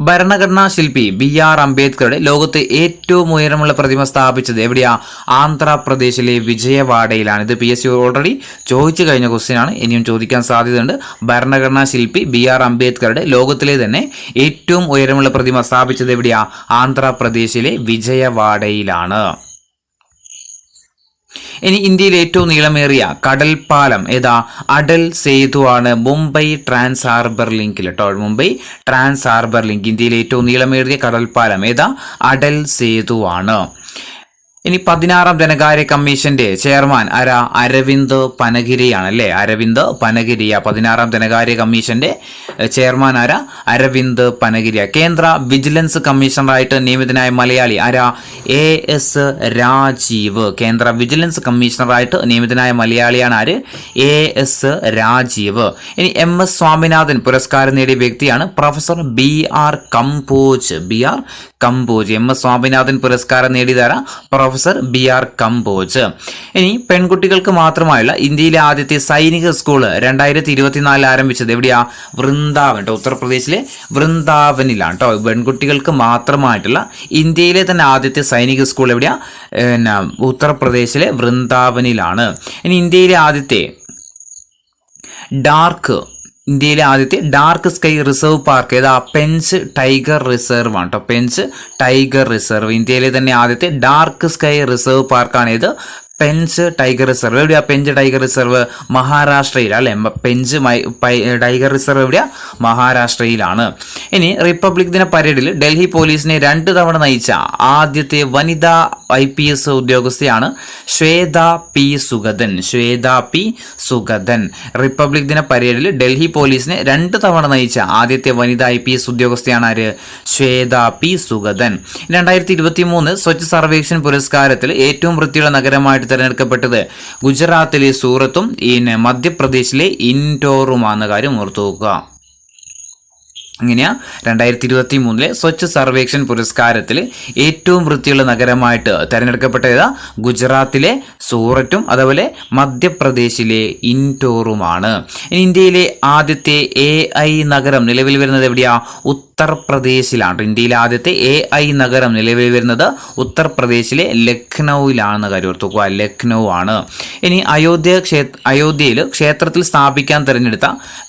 ഭരണഘടനാ ശില്പി BR അംബേദ്കറുടെ ലോകത്തെ ഏറ്റവും ഉയരമുള്ള പ്രതിമ സ്ഥാപിച്ചത് എവിടെയാ? ആന്ധ്രാപ്രദേശിലെ വിജയവാഡയിലാണ്. ഇത് PSC ഓൾറെഡി ചോദിച്ചു കഴിഞ്ഞ ക്വസ്റ്റ്യൻ ആണ്, ഇനിയും ചോദിക്കാൻ സാധ്യതയുണ്ട്. ഭരണഘടനാ ശില്പി BR അംബേദ്കറുടെ ലോകത്തിലെ തന്നെ ഏറ്റവും ഉയരമുള്ള പ്രതിമ സ്ഥാപിച്ചത് എവിടെയാ? ആന്ധ്രാപ്രദേശിലെ വിജയവാഡയിലാണ്. ഇനി ഇന്ത്യയിലെ ഏറ്റവും നീളമേറിയ കടൽപ്പാലം ഏതാ? അടൽ സേതു ആണ്. മുംബൈ ട്രാൻസ് ഹാർബർ ലിങ്കിൽ കേട്ടോ. മുംബൈ ട്രാൻസ് ഹാർബർ ലിങ്ക്, ഇന്ത്യയിലെ ഏറ്റവും നീളമേറിയ കടൽപ്പാലം ഏതാ? അടൽ സേതു ആണ്. ഇനി 16ാം ധനകാര്യ കമ്മീഷന്റെ ചെയർമാൻ ആരാ? അരവിന്ദ് പനഗിരിയാണ് അല്ലേ. അരവിന്ദ് പനഗിരിയ 16ാം ധനകാര്യ കമ്മീഷന്റെ ചെയർമാൻ ആരാ? അരവിന്ദ് പനഗിരിയ. കേന്ദ്ര വിജിലൻസ് കമ്മീഷണറായിട്ട് നിയമിതനായ മലയാളി ആരാ? AS രാജീവ്. കേന്ദ്ര വിജിലൻസ് കമ്മീഷണറായിട്ട് നിയമിതനായ മലയാളിയാണ് ആര്? AS രാജീവ്. ഇനി MS സ്വാമിനാഥൻ പുരസ്കാരം നേടിയ വ്യക്തിയാണ് professor BR Kamboj. MS Swaminathan പുരസ്കാരം നേടിയതാരാ? Professor BR Kamboj. ഇനി പെൺകുട്ടികൾക്ക് മാത്രമായുള്ള ഇന്ത്യയിലെ ആദ്യത്തെ സൈനിക സ്കൂൾ 2024 ആരംഭിച്ചത് എവിടെയാ? വൃന്ദാവൻ. ഉത്തർപ്രദേശിലെ വൃന്ദാവനിലാണ് കേട്ടോ. പെൺകുട്ടികൾക്ക് മാത്രമായിട്ടുള്ള ഇന്ത്യയിലെ തന്നെ ആദ്യത്തെ സൈനിക സ്കൂൾ എവിടെയാ? ഉത്തർപ്രദേശിലെ വൃന്ദാവനിലാണ്. ഇനി ഇന്ത്യയിലെ ആദ്യത്തെ ഡാർക്ക് സ്കൈ റിസർവ് പാർക്ക് ഏതാ? പെഞ്ച് ടൈഗർ റിസർവ് ആണ് കേട്ടോ. പെഞ്ച് ടൈഗർ റിസർവ്, ഇന്ത്യയിലെ തന്നെ ആദ്യത്തെ ഡാർക്ക് സ്കൈ റിസർവ് പാർക്കാണ് ഇത് പെഞ്ച് ടൈഗർ റിസർവ്. എവിടെയാ പെഞ്ച് ടൈഗർ റിസർവ്? മഹാരാഷ്ട്രയിൽ അല്ലെ. പെഞ്ച് ടൈഗർ റിസർവ് എവിടെയാ? മഹാരാഷ്ട്രയിലാണ്. ഇനി റിപ്പബ്ലിക് ദിന പരേഡിൽ ഡൽഹി പോലീസിനെ 2 തവണ നയിച്ച ആദ്യത്തെ വനിതാ IPS ഉദ്യോഗസ്ഥയാണ് ശ്വേത പി സുഗതൻ. റിപ്പബ്ലിക് ദിന പരേഡിൽ ഡൽഹി പോലീസിനെ 2 തവണ നയിച്ച ആദ്യത്തെ വനിതാ IPS ഉദ്യോഗസ്ഥയാണ് ആര്? ശ്വേത പി സുഗതൻ. 2023 സ്വച്ഛ് സർവേക്ഷൺ പുരസ്കാരത്തിൽ ഏറ്റവും വൃത്തിയുള്ള നഗരമായിട്ട് തിരഞ്ഞെടുക്കപ്പെട്ടത് ഗുജറാത്തിലെ സൂറത്തും മധ്യപ്രദേശിലെ ഇൻഡോറുമാണെന്ന കാര്യം ഓർത്തു നോക്കുക. അങ്ങനെയാ 2023 സ്വച്ഛ് സർവേക്ഷൺ പുരസ്കാരത്തിൽ ഏറ്റവും വൃത്തിയുള്ള നഗരമായിട്ട് തിരഞ്ഞെടുക്കപ്പെട്ട ഏതാ? ഗുജറാത്തിലെ സൂററ്റും അതുപോലെ മധ്യപ്രദേശിലെ ഇൻഡോറുമാണ്. ഇനി ഇന്ത്യയിലെ ആദ്യത്തെ AI നഗരം നിലവിൽ വരുന്നത് എവിടെയാ? ഉത്തർപ്രദേശിലാണ്. ഇന്ത്യയിലെ ആദ്യത്തെ AI നഗരം നിലവിൽ വരുന്നത് ഉത്തർപ്രദേശിലെ ലക്നൌവിലാണെന്ന് കാര്യം ഓർത്തുക. ലക്നൗ ആണ്. ഇനി അയോധ്യയിൽ ക്ഷേത്രത്തിൽ സ്ഥാപിക്കാൻ തിരഞ്ഞെടുത്ത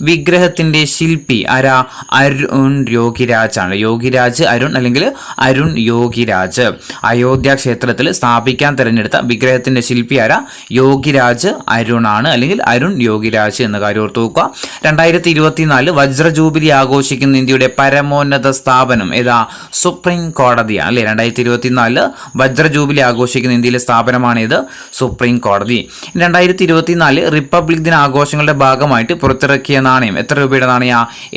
വിഗ്രഹത്തിന്റെ ശില്പി ആരാ? അരുൺ യോഗിരാജ് ആണ്. യോഗിരാജ് അരുൺ അല്ലെങ്കിൽ അരുൺ യോഗിരാജ്. അയോധ്യ ക്ഷേത്രത്തിൽ സ്ഥാപിക്കാൻ തിരഞ്ഞെടുത്ത വിഗ്രഹത്തിന്റെ ശില്പി ആരാ? യോഗിരാജ് അരുൺ ആണ്, അല്ലെങ്കിൽ അരുൺ യോഗിരാജ് എന്ന കാര്യം ഓർത്തു നോക്കുക. 2024 വജ്ര ജൂബിലി ആഘോഷിക്കുന്ന ഇന്ത്യയുടെ പരമോന്നത സ്ഥാപനം ഏതാ? സുപ്രീം കോടതിയാണ് അല്ലെ. 2024 വജ്ര ജൂബിലി ആഘോഷിക്കുന്ന ഇന്ത്യയിലെ സ്ഥാപനമാണ് ഇത്, സുപ്രീം കോടതി. 2024 റിപ്പബ്ലിക് ദിന ആഘോഷങ്ങളുടെ ഭാഗമായിട്ട് പുറത്തിറക്കിയ നാണയം എത്ര രൂപയുടെ നാണയ?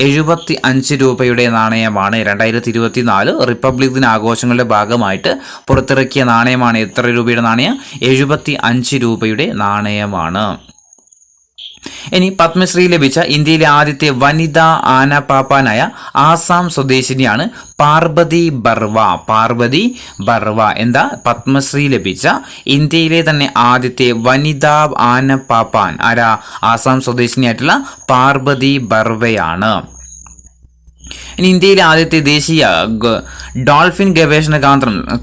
75 രൂപയുടെ നാണയമാണ്. 2024 റിപ്പബ്ലിക് ദിന ആഘോഷങ്ങളുടെ ഭാഗമായിട്ട് പുറത്തിറക്കിയ നാണയമാണ്. എത്ര രൂപയുടെ നാണയം? 75 രൂപയുടെ നാണയമാണ്. ഇനി പത്മശ്രീ ലഭിച്ച ഇന്ത്യയിലെ ആദ്യത്തെ വനിതാ ആനപ്പാപ്പാനായ ആസാം സ്വദേശിനിയാണ് പാർവതി ബർവ. പാർവതി ബർവ എന്താ? പത്മശ്രീ ലഭിച്ച ഇന്ത്യയിലെ തന്നെ ആദ്യത്തെ വനിതാ ആനപ്പാപ്പാൻ ആരാ? ആസാം സ്വദേശിനിയായിട്ടുള്ള പാർവതി ബർവയാണ്. ഇനി ഇന്ത്യയിലെ ആദ്യത്തെ ദേശീയ ഡോൾഫിൻ ഗവേഷണ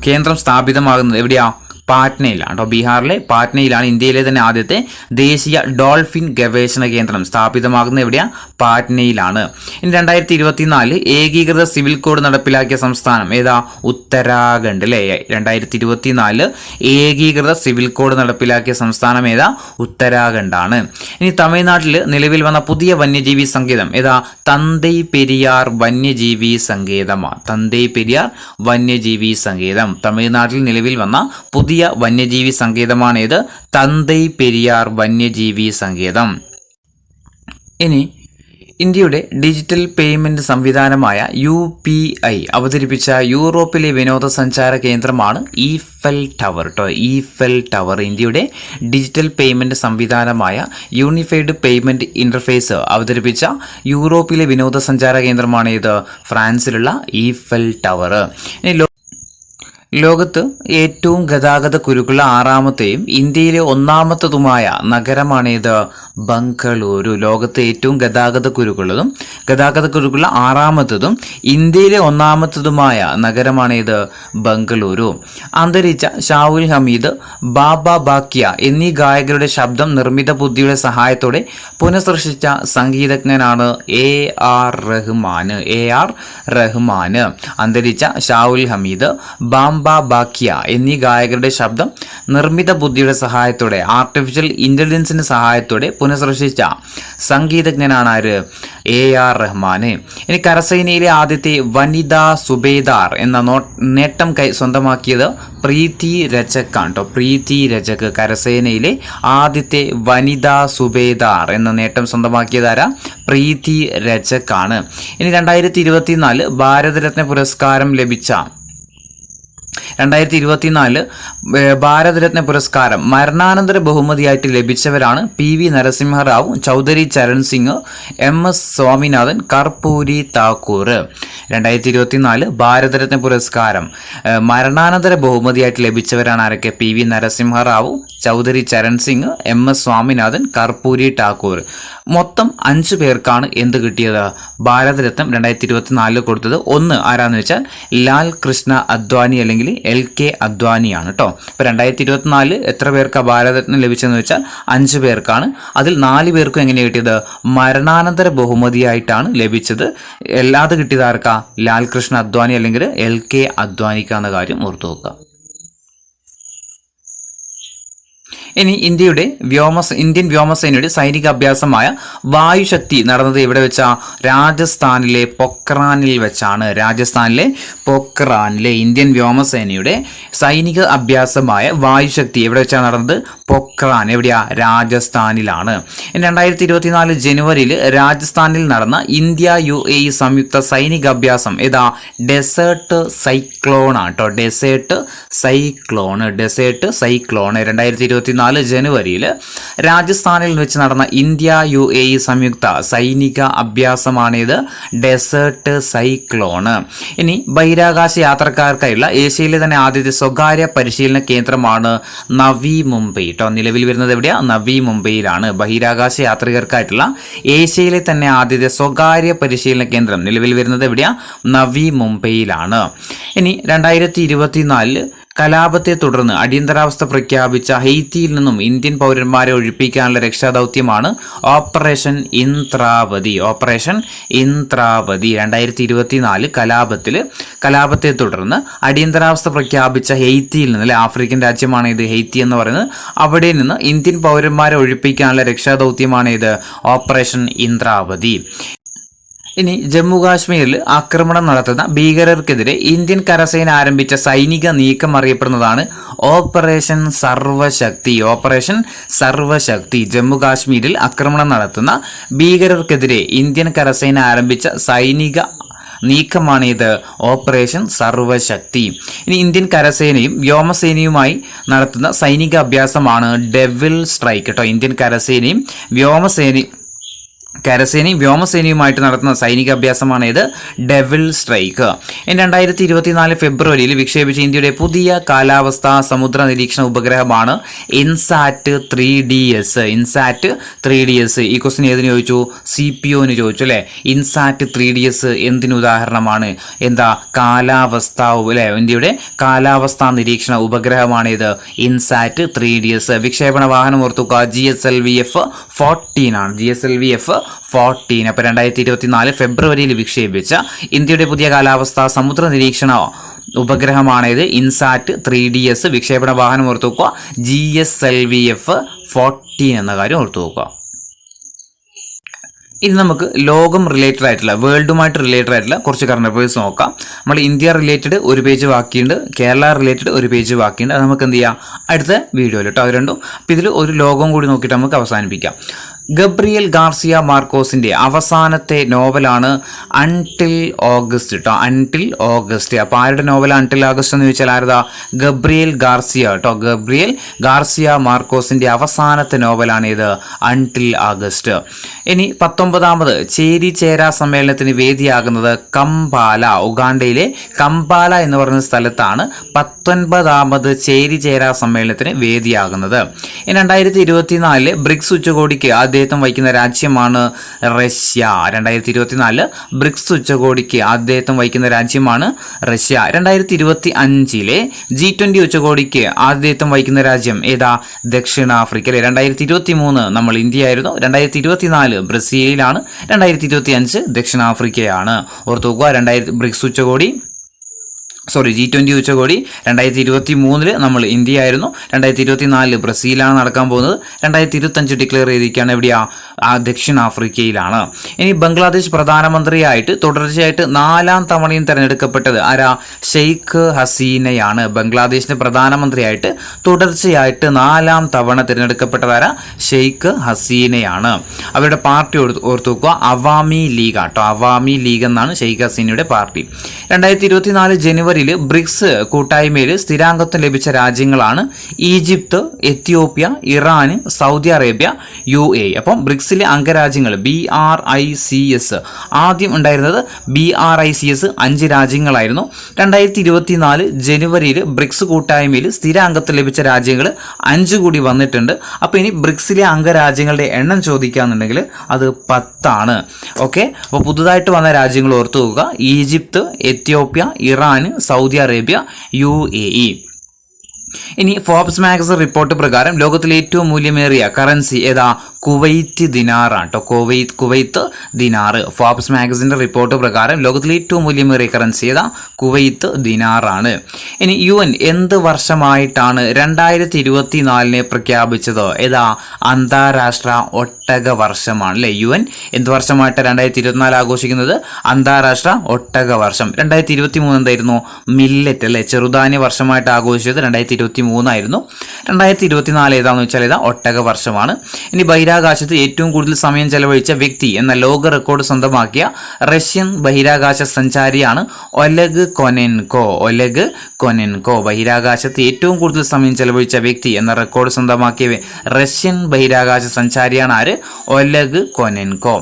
കേന്ദ്രം സ്ഥാപിതമാകുന്നത് എവിടെയാ? പാറ്റ്നയിലാണ് കേട്ടോ. ബീഹാറിലെ പാറ്റ്നയിലാണ് ഇന്ത്യയിലെ തന്നെ ആദ്യത്തെ ദേശീയ ഡോൾഫിൻ ഗവേഷണ കേന്ദ്രം സ്ഥാപിതമാകുന്നത് എവിടെയാ? പാറ്റ്നയിലാണ്. ഇനി 2024 ഏകീകൃത സിവിൽ കോഡ് നടപ്പിലാക്കിയ സംസ്ഥാനം ഏതാ? ഉത്തരാഖണ്ഡ് അല്ലേ. 2024 ഏകീകൃത സിവിൽ കോഡ് നടപ്പിലാക്കിയ സംസ്ഥാനം ഏതാ? ഉത്തരാഖണ്ഡാണ്. ഇനി തമിഴ്നാട്ടിൽ നിലവിൽ വന്ന പുതിയ വന്യജീവി സങ്കേതം ഏതാ? തന്തൈ പെരിയാർ വന്യജീവി സങ്കേതമാണ്. തന്തൈ പെരിയാർ വന്യജീവി സങ്കേതം തമിഴ്നാട്ടിൽ നിലവിൽ വന്ന പുതിയ വന്യജീവി സങ്കേതമാണ് ഇത്, തന്തൈ പെരിയാർ വന്യജീവി സങ്കേതം. ഇനി ഇന്ത്യയുടെ ഡിജിറ്റൽ പേയ്മെന്റ് സംവിധാനമായ UPI അവതരിപ്പിച്ച യൂറോപ്പിലെ വിനോദസഞ്ചാര കേന്ദ്രമാണ് ഈഫൽ ടവർ കേട്ടോ. ഈഫൽ ടവർ ഇന്ത്യയുടെ ഡിജിറ്റൽ പേയ്മെന്റ് സംവിധാനമായ യൂണിഫൈഡ് പേയ്മെന്റ് ഇന്റർഫേസ് അവതരിപ്പിച്ച യൂറോപ്പിലെ വിനോദസഞ്ചാര കേന്ദ്രമാണ് ഇത്, ഫ്രാൻസിലുള്ള ഈഫൽ ടവർ. ഇനി ലോകത്ത് ഏറ്റവും ഗതാഗത കുരുക്കുള്ള 6ാമത്തെയും ഇന്ത്യയിലെ 1ാമത്തതുമായ നഗരമാണ് ഇത്, ബംഗളൂരു. ലോകത്ത് ഏറ്റവും ഗതാഗത കുരുക്കുള്ള 6ാമത്തതും ഇന്ത്യയിലെ 1ാമത്തതുമായ നഗരമാണ് ഇത്, ബംഗളൂരു. അന്തരിച്ച ഷാവുൽ ഹമീദ്, ബാബ ബാക്കിയ എന്നീ ഗായകരുടെ ശബ്ദം നിർമ്മിത ബുദ്ധിയുടെ സഹായത്തോടെ പുനഃസൃഷ്ടിച്ച സംഗീതജ്ഞനാണ് AR റഹ്മാൻ. അന്തരിച്ച ഷാവുൽ ഹമീദ്, ബാബ ബാക്കിയ എന്നീ ഗായകരുടെ ശബ്ദം നിർമ്മിത ബുദ്ധിയുടെ സഹായത്തോടെ ആർട്ടിഫിഷ്യൽ ഇന്റലിജൻസിന്റെ സഹായത്തോടെ പുനഃസൃഷ്ടിച്ച സംഗീതജ്ഞനാണ് ആര്? AR റഹ്മാൻ. ഇനി കരസേനയിലെ ആദ്യത്തെ വനിതാ സുബേദാർ എന്ന നേട്ടം സ്വന്തമാക്കിയത് പ്രീതി രജക് ആണ് കേട്ടോ. പ്രീതി രജക് കരസേനയിലെ ആദ്യത്തെ വനിതാ സുബേദാർ എന്ന നേട്ടം സ്വന്തമാക്കിയതാരാ? പ്രീതി രജക് ആണ്. ഇനി 2024 ഭാരതരത്ന പുരസ്കാരം ലഭിച്ച 2024 ഭാരതരത്ന പുരസ്കാരം മരണാനന്തര ബഹുമതിയായിട്ട് ലഭിച്ചവരാണ് PV നരസിംഹറാവു, ചൗധരി ചരൺ സിംഗ്, MS സ്വാമിനാഥൻ, കർപ്പൂരി താക്കൂർ. 2024 ഭാരതരത്ന പുരസ്കാരം മരണാനന്തര ബഹുമതിയായിട്ട് ലഭിച്ചവരാണ് ആരൊക്കെ? PV Narasimha Rao, Chaudhary Charan Singh, MS Swaminathan, Karpoori Thakur. മൊത്തം 5 പേർക്കാണ് എന്ത് കിട്ടിയത്? ഭാരതരത്നം 2024 കൊടുത്തത്. ഒന്ന് ആരാന്ന് വെച്ചാൽ ലാൽ കൃഷ്ണ അദ്വാനി അല്ലെങ്കിൽ LK അദ്വാനിയാണ് കേട്ടോ. ഇപ്പൊ 2024 എത്ര പേർക്കാണ് ഭാരതരത്നം ലഭിച്ചതെന്ന് വെച്ചാൽ 5 പേർക്കാണ്. അതിൽ 4 പേർക്കും എങ്ങനെ കിട്ടിയത്? മരണാനന്തര ബഹുമതിയായിട്ടാണ് ലഭിച്ചത്. അല്ലാതെ കിട്ടിയത് ആർക്കാ? ലാൽ കൃഷ്ണ അദ്വാനി അല്ലെങ്കിൽ LK അദ്വാനിക്കാന്ന കാര്യം ഓർത്തു നോക്കുക. ഇനി ഇന്ത്യൻ വ്യോമസേനയുടെ സൈനിക അഭ്യാസമായ വായുശക്തി നടന്നത് എവിടെ വെച്ചാ? രാജസ്ഥാനിലെ പൊക്രാനിൽ വെച്ചാണ്. രാജസ്ഥാനിലെ പൊക്രാനിലെ ഇന്ത്യൻ വ്യോമസേനയുടെ സൈനിക അഭ്യാസമായ വായുശക്തി എവിടെ വെച്ചാണ് നടന്നത്? പൊക്രാൻ. എവിടെയാ? രാജസ്ഥാനിലാണ്. 2024 ജനുവരിയിൽ രാജസ്ഥാനിൽ നടന്ന ഇന്ത്യ UAE സംയുക്ത സൈനിക അഭ്യാസം ഏതാ? ഡെസേർട്ട് സൈക്ലോൺ ആണ് കേട്ടോ. ഡെസേർട്ട് സൈക്ലോൺ 2024 2024 ജനുവരിയിൽ രാജസ്ഥാനിൽ വെച്ച് നടന്ന ഇന്ത്യ UAE സംയുക്ത സൈനിക അഭ്യാസമാണിത്, ഡെസേർട്ട് സൈക്ലോണ്. ഇനി ബഹിരാകാശ യാത്രക്കാർക്കായുള്ള ഏഷ്യയിലെ തന്നെ ആദ്യത്തെ സ്വകാര്യ പരിശീലന കേന്ദ്രമാണ് നവി മുംബൈ കേട്ടോ. നിലവിൽ വരുന്നത് എവിടെയാ? നവി മുംബൈയിലാണ്. ബഹിരാകാശ യാത്രികർക്കായിട്ടുള്ള ഏഷ്യയിലെ തന്നെ ആദ്യത്തെ സ്വകാര്യ പരിശീലന കേന്ദ്രം നിലവിൽ വരുന്നത് എവിടെയാ? നവി മുംബൈയിലാണ്. ഇനി 2024 കലാപത്തെ തുടർന്ന് അടിയന്തരാവസ്ഥ പ്രഖ്യാപിച്ച ഹെയ്ത്തിയിൽ നിന്നും ഇന്ത്യൻ പൗരന്മാരെ ഒഴിപ്പിക്കാനുള്ള രക്ഷാദൗത്യമാണ് ഓപ്പറേഷൻ ഇന്ദ്രാവതി. 2024 കലാപത്തെ തുടർന്ന് അടിയന്തരാവസ്ഥ പ്രഖ്യാപിച്ച ഹെയ്ത്തിയിൽ നിന്ന്, ആഫ്രിക്കൻ രാജ്യമാണ് ഇത് ഹെയ്ത്തി എന്ന് പറയുന്നത്, അവിടെ നിന്ന് ഇന്ത്യൻ പൗരന്മാരെ ഒഴിപ്പിക്കാനുള്ള രക്ഷാദൗത്യമാണ് ഇത് ഓപ്പറേഷൻ ഇന്ദ്രാവതി. ഇനി ജമ്മു കാശ്മീരിൽ ആക്രമണം നടത്തുന്ന ഭീകരർക്കെതിരെ ഇന്ത്യൻ കരസേന ആരംഭിച്ച സൈനിക നീക്കം അറിയപ്പെടുന്നതാണ് ഓപ്പറേഷൻ സർവശക്തി. ജമ്മു കാശ്മീരിൽ ആക്രമണം നടത്തുന്ന ഭീകരർക്കെതിരെ ഇന്ത്യൻ കരസേന ആരംഭിച്ച സൈനിക നീക്കമാണിത് ഓപ്പറേഷൻ സർവശക്തി. ഇനി ഇന്ത്യൻ കരസേനയും വ്യോമസേനയുമായി നടത്തുന്ന സൈനിക അഭ്യാസമാണ് ഡെവിൾ സ്ട്രൈക്ക് കേട്ടോ. ഇന്ത്യൻ കരസേനയും വ്യോമസേനയുമായിട്ട് നടത്തുന്ന സൈനിക അഭ്യാസമാണ് ഇത് ഡെവിൾ സ്ട്രൈക്ക്. 2024 ഫെബ്രുവരിയിൽ വിക്ഷേപിച്ച ഇന്ത്യയുടെ പുതിയ കാലാവസ്ഥാ സമുദ്ര നിരീക്ഷണ ഉപഗ്രഹമാണ് ഇൻസാറ്റ് 3DS. ഈ ക്വസ്റ്റ്യൻ ഏതിന് ചോദിച്ചു? CPOന് ചോദിച്ചു അല്ലെ. ഇൻസാറ്റ് 3DS എന്തിനു ഉദാഹരണമാണ്? കാലാവസ്ഥ അല്ലെ, ഇന്ത്യയുടെ കാലാവസ്ഥാ നിരീക്ഷണ ഉപഗ്രഹമാണ് ഇത് ഇൻസാറ്റ് 3DS. വിക്ഷേപണ വാഹനം ഓർത്തുക, GSLV-F-14 ആണ്. GSLV-F-14. അപ്പോൾ 2024 ഫെബ്രുവരിയിൽ വിക്ഷേപിച്ച ഇന്ത്യയുടെ പുതിയ കാലാവസ്ഥാ സമുദ്ര നിരീക്ഷണ ഉപഗ്രഹമാണിത് ഇൻസാറ്റ് 3DS. വിക്ഷേപണ വാഹനം ഓർത്തു നോക്കുക, GSLV-F-14 എന്ന കാര്യം ഓർത്തു നോക്കുക. ഇനി നമുക്ക് ലോകം റിലേറ്റഡ് ആയിട്ടുള്ള, വേൾഡുമായിട്ട് റിലേറ്റഡ് ആയിട്ടുള്ള കുറച്ച് കറണ്ട് അഫയേഴ്സ് നോക്കാം. നമ്മൾ ഇന്ത്യ റിലേറ്റഡ് ഒരു പേജ് ബാക്കിയുണ്ട്, കേരള റിലേറ്റഡ് ഒരു പേജ് ബാക്കിയുണ്ട്. അത് നമുക്ക് എന്ത് ചെയ്യാം? അടുത്ത വീഡിയോയിൽ കേട്ടോ, അത് രണ്ടും. അപ്പോൾ ഇതിൽ ഒരു ലോകം കൂടി നോക്കിയിട്ട് നമുക്ക് അവസാനിപ്പിക്കാം. ഗബ്രിയേൽ ഗാർസിയ മാർക്കോസിന്റെ അവസാനത്തെ നോവലാണ് അൺടിൽ ഓഗസ്റ്റ് കേട്ടോ. Until August. അപ്പോൾ ആരുടെ നോവൽ അൺടിൽ ഓഗസ്റ്റ് എന്ന് ചോദിച്ചാൽ ആരതാ? ഗബ്രിയേൽ ഗാർസിയ കേട്ടോ. ഗബ്രിയേൽ ഗാർസിയ മാർക്കോസിന്റെ അവസാനത്തെ നോവലാണ് ഇത് അൺടിൽ ഓഗസ്റ്റ്. ഇനി 19ാമത് ചേരിചേരാ സമ്മേളനത്തിന് വേദിയാകുന്നത് കംപാല, ഉഗാണ്ടയിലെ കംപാല എന്ന് പറയുന്ന സ്ഥലത്താണ് 19ാമത് ചേരിചേരാ സമ്മേളനത്തിന് വേദിയാകുന്നത്. 2024 ബ്രിക്സ് ഉച്ചകോടിക്ക് ആദ്യത്വം വഹിക്കുന്ന രാജ്യമാണ് റഷ്യ. 2024 ബ്രിക്സ് ഉച്ചകോടിക്ക് ആദ്യത്വം വഹിക്കുന്ന രാജ്യമാണ് റഷ്യ. 2025 G20 ഉച്ചകോടിക്ക് ആദ്യത്വം വഹിക്കുന്ന രാജ്യം ഏതാ? ദക്ഷിണാഫ്രിക്ക. 2023 നമ്മൾ ഇന്ത്യ ആയിരുന്നു, 2024 ബ്രസീലിലാണ്, 2025 ദക്ഷിണാഫ്രിക്കയാണ്. ഓർത്തു നോക്കുക, ബ്രിക്സ് ഉച്ചകോടി G20 ഉച്ചകോടി 2023 നമ്മൾ ഇന്ത്യ ആയിരുന്നു, 2024 ബ്രസീലാണ് നടക്കാൻ പോകുന്നത്, 2025 ഡിക്ലെയർ ചെയ്തിരിക്കുകയാണ് എവിടെയാ? ദക്ഷിണാഫ്രിക്കയിലാണ്. ഇനി ബംഗ്ലാദേശ് പ്രധാനമന്ത്രിയായിട്ട് തുടർച്ചയായിട്ട് 4ാം തവണയും തെരഞ്ഞെടുക്കപ്പെട്ടത് ആരാ? ഷെയ്ഖ് ഹസീനയാണ്. ബംഗ്ലാദേശിന്റെ പ്രധാനമന്ത്രിയായിട്ട് തുടർച്ചയായിട്ട് 4ാം തവണ തിരഞ്ഞെടുക്കപ്പെട്ടതാരാ? ഷെയ്ഖ് ഹസീനയാണ്. അവരുടെ പാർട്ടി ഓർത്തു നോക്കുക, അവാമി ലീഗ് കേട്ടോ. അവാമി ലീഗ് എന്നാണ് ഷെയ്ഖ് ഹസീനയുടെ പാർട്ടി. 2024 ജനുവരിയിൽ ബ്രിക്സ് കൂട്ടായ്മയിൽ സ്ഥിരാംഗത്വം ലഭിച്ച രാജ്യങ്ങളാണ് Egypt, Ethiopia, Iran, Saudi Arabia, UAE. അപ്പം ബ്രിക്സിലെ അംഗരാജ്യങ്ങൾ BRICS, ആദ്യം ഉണ്ടായിരുന്നത് BRICS 5 രാജ്യങ്ങളായിരുന്നു. 2024 ജനുവരിയിൽ ബ്രിക്സ് കൂട്ടായ്മയിൽ സ്ഥിരാംഗത്വം ലഭിച്ച രാജ്യങ്ങൾ 5 കൂടി വന്നിട്ടുണ്ട്. അപ്പോൾ ഇനി ബ്രിക്സിലെ അംഗരാജ്യങ്ങളുടെ എണ്ണം ചോദിക്കുകയാണെന്നുണ്ടെങ്കിൽ അത് 10 ആണ്. ഓക്കെ, അപ്പോൾ പുതുതായിട്ട് വന്ന രാജ്യങ്ങൾ ഓർത്തു നോക്കുക, Egypt, Ethiopia, Iran, Saudi Arabia, UAE. ഇനി ഫോബ്സ് മാഗസിൻ റിപ്പോർട്ട് പ്രകാരം ലോകത്തിലെ ഏറ്റവും മൂല്യമേറിയ കറൻസി ഏതാ? കുവൈറ്റ് ദിനാറാണ് കേട്ടോ. കുവൈത്ത് ദിനാർ. ഫോബ്സ് മാഗസിന്റെ റിപ്പോർട്ട് പ്രകാരം ലോകത്തിലെ ഏറ്റവും മൂല്യമേറിയ കറൻസി ഏതാ? കുവൈത്ത് ദിനാറാണ്. ഇനി UN എന്ത് വർഷമായിട്ടാണ് 2024 പ്രഖ്യാപിച്ചത്? ഏതാ? അന്താരാഷ്ട്ര ഒട്ടക വർഷമാണ് അല്ലെ. UN എന്ത് വർഷമായിട്ട് 2024 ആഘോഷിക്കുന്നത്? അന്താരാഷ്ട്ര ഒട്ടക വർഷം. 2023 എന്തായിരുന്നു? മില്ലറ്റ് അല്ലെ, ചെറുധാന്യ വർഷമായിട്ട് ആഘോഷിച്ചത് 2023 ആയിരുന്നു. 2024 ഏതാണെന്ന് വെച്ചാൽ ഏതാ? ഒട്ടക വർഷമാണ്. ഇനി ബഹിരാകാശത്ത് ഏറ്റവും കൂടുതൽ സമയം ചെലവഴിച്ച വ്യക്തി എന്ന ലോക റെക്കോർഡ് സ്വന്തമാക്കിയ റഷ്യൻ ബഹിരാകാശ സഞ്ചാരിയാണ് ഒലെഗ് കൊനെൻകോ. ഒലെഗ് കൊനെൻകോ ബഹിരാകാശത്ത് ഏറ്റവും കൂടുതൽ സമയം ചെലവഴിച്ച വ്യക്തി എന്ന റെക്കോർഡ് സ്വന്തമാക്കിയ റഷ്യൻ ബഹിരാകാശ സഞ്ചാരിയാണ് ആര്? Oleg Kononenko.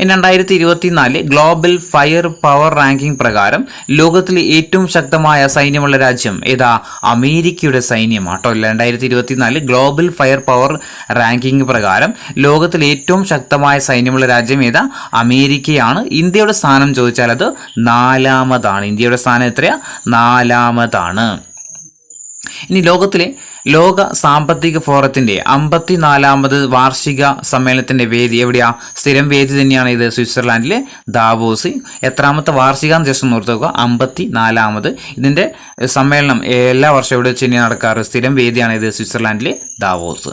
2024 global fire power ranking പ്രകാരം ലോകത്തിലെ ഏറ്റവും ശക്തമായ സൈന്യമുള്ള രാജ്യം ഏതാ? അമേരിക്കയുടെ സൈന്യമാട്ടോ. 2024 ഗ്ലോബൽ ഫയർ പവർ റാങ്കിംഗ് പ്രകാരം ലോകത്തിലെ ഏറ്റവും ശക്തമായ സൈന്യമുള്ള രാജ്യം ഏതാ? അമേരിക്കയാണ്. ഇന്ത്യയുടെ സ്ഥാനം ചോദിച്ചാൽ അത് 4-ാമതാണ്. ഇന്ത്യയുടെ സ്ഥാനം എത്രയാ? 4-ാമതാണ്. ഇനി ലോക സാമ്പത്തിക ഫോറത്തിന്റെ 54-ാമത് വാർഷിക സമ്മേളനത്തിന്റെ വേദി എവിടെയാ? സ്ഥിരം വേദി തന്നെയാണ് ഇത്, സ്വിറ്റ്സർലാൻഡിലെ ദാവോസ്. എത്രാമത്തെ വാർഷികം ജസ്റ്റ് ഓർത്ത് നോക്കുക, 54-ാമത്. ഇതിന്റെ സമ്മേളനം എല്ലാ വർഷവും എവിടെ വെച്ച് തന്നെയാണ് നടക്കാറ്? സ്ഥിരം വേദിയാണ് ഇത്, സ്വിറ്റ്സർലാൻഡിലെ ദാവോസ്.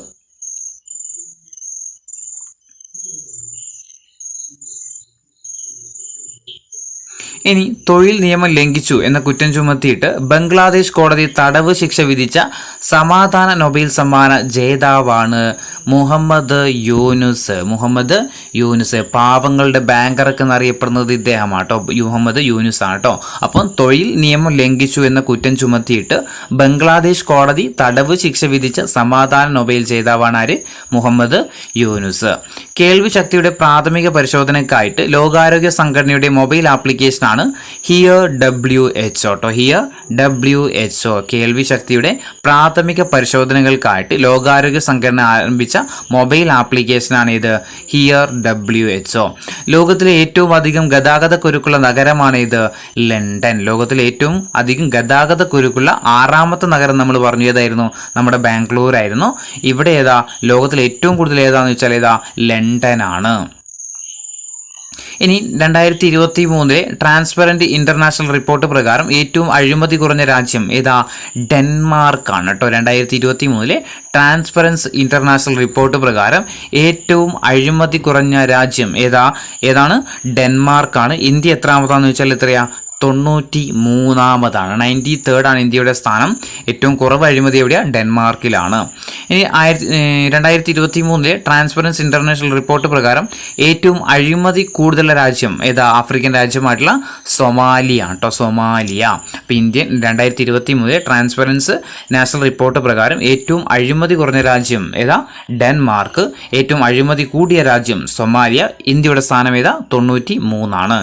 ഇനി തൊഴിൽ നിയമം ലംഘിച്ചു എന്ന കുറ്റം ചുമത്തിയിട്ട് ബംഗ്ലാദേശ് കോടതി തടവ് ശിക്ഷ വിധിച്ച സമാധാന നൊബേൽ സമ്മാന ജേതാവാണ് മുഹമ്മദ് യൂനുസ്. മുഹമ്മദ് യൂനുസ് പാവങ്ങളുടെ ബാങ്കറൊക്കെ എന്നറിയപ്പെടുന്നത് ഇദ്ദേഹമാട്ടോ, മുഹമ്മദ് യൂനുസ് ആണ് കേട്ടോ. അപ്പം തൊഴിൽ നിയമം ലംഘിച്ചു എന്ന കുറ്റം ചുമത്തിയിട്ട് ബംഗ്ലാദേശ് കോടതി തടവ് ശിക്ഷ വിധിച്ച സമാധാന നൊബേൽ ജേതാവാണ് ആര്? മുഹമ്മദ് യൂനുസ്. കേൾവി ശക്തിയുടെ പ്രാഥമിക പരിശോധനയ്ക്കായിട്ട് ലോകാരോഗ്യ സംഘടനയുടെ മൊബൈൽ ആപ്ലിക്കേഷനാണ് ഹിയർ WHO ട്ടോ. ഹിയർ WHO കേൾവി ശക്തിയുടെ പ്രാഥമിക പരിശോധനകൾക്കായിട്ട് ലോകാരോഗ്യ സംഘടന ആരംഭിച്ച മൊബൈൽ ആപ്ലിക്കേഷനാണ് ഇത്, ഹിയർ WHO. ലോകത്തിലെ ഏറ്റവും അധികം ഗതാഗത കുരുക്കുള്ള നഗരമാണ് ഇത്, ലണ്ടൻ. ലോകത്തിലെ ഏറ്റവും അധികം ഗതാഗത കുരുക്കുള്ള 6-ാമത്തെ നഗരം നമ്മൾ പറഞ്ഞു ഏതായിരുന്നു? നമ്മുടെ ബാംഗ്ലൂർ ആയിരുന്നു. ഇവിടെ ഏതാ? ലോകത്തിലെ ഏറ്റവും കൂടുതൽ ഏതാന്ന് വെച്ചാൽ ഏതാ? ലണ്ടൻ ആണ്. ഇനി 2023 ട്രാൻസ്പെറന്റ് ഇന്റർനാഷണൽ റിപ്പോർട്ട് പ്രകാരം ഏറ്റവും അഴിമതി കുറഞ്ഞ രാജ്യം ഏതാ? ഡെൻമാർക്കാണ് കേട്ടോ. 2023 ട്രാൻസ്പെറൻസ് ഇന്റർനാഷണൽ റിപ്പോർട്ട് പ്രകാരം ഏറ്റവും അഴിമതി കുറഞ്ഞ രാജ്യം ഏതാണ്? ഡെൻമാർക്കാണ്. ഇന്ത്യ എത്രാമതാന്ന് വെച്ചാൽ എത്രയാ? 93-ാമതാണ്. 93rd ഇന്ത്യയുടെ സ്ഥാനം. ഏറ്റവും കുറവ് അഴിമതി എവിടെയാ? ഡെൻമാർക്കിലാണ്. ഇനി 2023 ട്രാൻസ്പെറൻസി ഇന്റർനാഷണൽ റിപ്പോർട്ട് പ്രകാരം ഏറ്റവും അഴിമതി കൂടുതലുള്ള രാജ്യം ഏതാ? ആഫ്രിക്കൻ രാജ്യമായിട്ടുള്ള സൊമാലിയ കേട്ടോ, സൊമാലിയ. അപ്പം ഇന്ത്യൻ 2023 ട്രാൻസ്പെറൻസി നാഷണൽ റിപ്പോർട്ട് പ്രകാരം ഏറ്റവും അഴിമതി കുറഞ്ഞ രാജ്യം ഏതാ? ഡെൻമാർക്ക്. ഏറ്റവും അഴിമതി കൂടിയ രാജ്യം സൊമാലിയ. ഇന്ത്യയുടെ സ്ഥാനം ഏതാ? 93 ആണ്.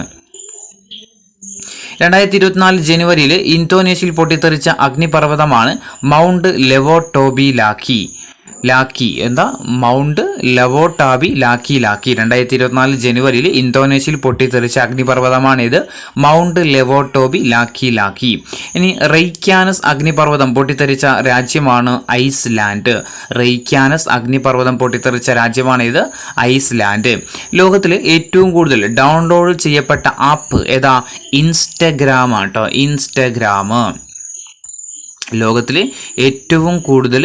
2024 ജനുവരിയിൽ ഇന്തോനേഷ്യയിൽ പൊട്ടിത്തെറിച്ച അഗ്നിപർവ്വതമാണ് മൗണ്ട് ലെവോട്ടോബി ലാക്കി. മൗണ്ട് ലെവോട്ടാബി ലാക്കി. 2024 ജനുവരിയിൽ ഇന്തോനേഷ്യയിൽ പൊട്ടിത്തെറിച്ച അഗ്നിപർവ്വതമാണ് ഇത്, മൗണ്ട് ലെവോട്ടോബി ലാക്കി. ഇനി റെയ്ക്യാനസ് അഗ്നിപർവ്വതം പൊട്ടിത്തെറിച്ച രാജ്യമാണ് ഐസ്ലാൻഡ്. റെയ്ക്യാനസ് അഗ്നിപർവ്വതം പൊട്ടിത്തെറിച്ച രാജ്യമാണ് ഇത്, ഐസ്ലാൻഡ്. ലോകത്തിൽ ഏറ്റവും കൂടുതൽ ഡൗൺലോഡ് ചെയ്യപ്പെട്ട ആപ്പ് ഏതാ? ഇൻസ്റ്റഗ്രാം ആണ് കേട്ടോ, ഇൻസ്റ്റഗ്രാം. ലോകത്തിൽ ഏറ്റവും കൂടുതൽ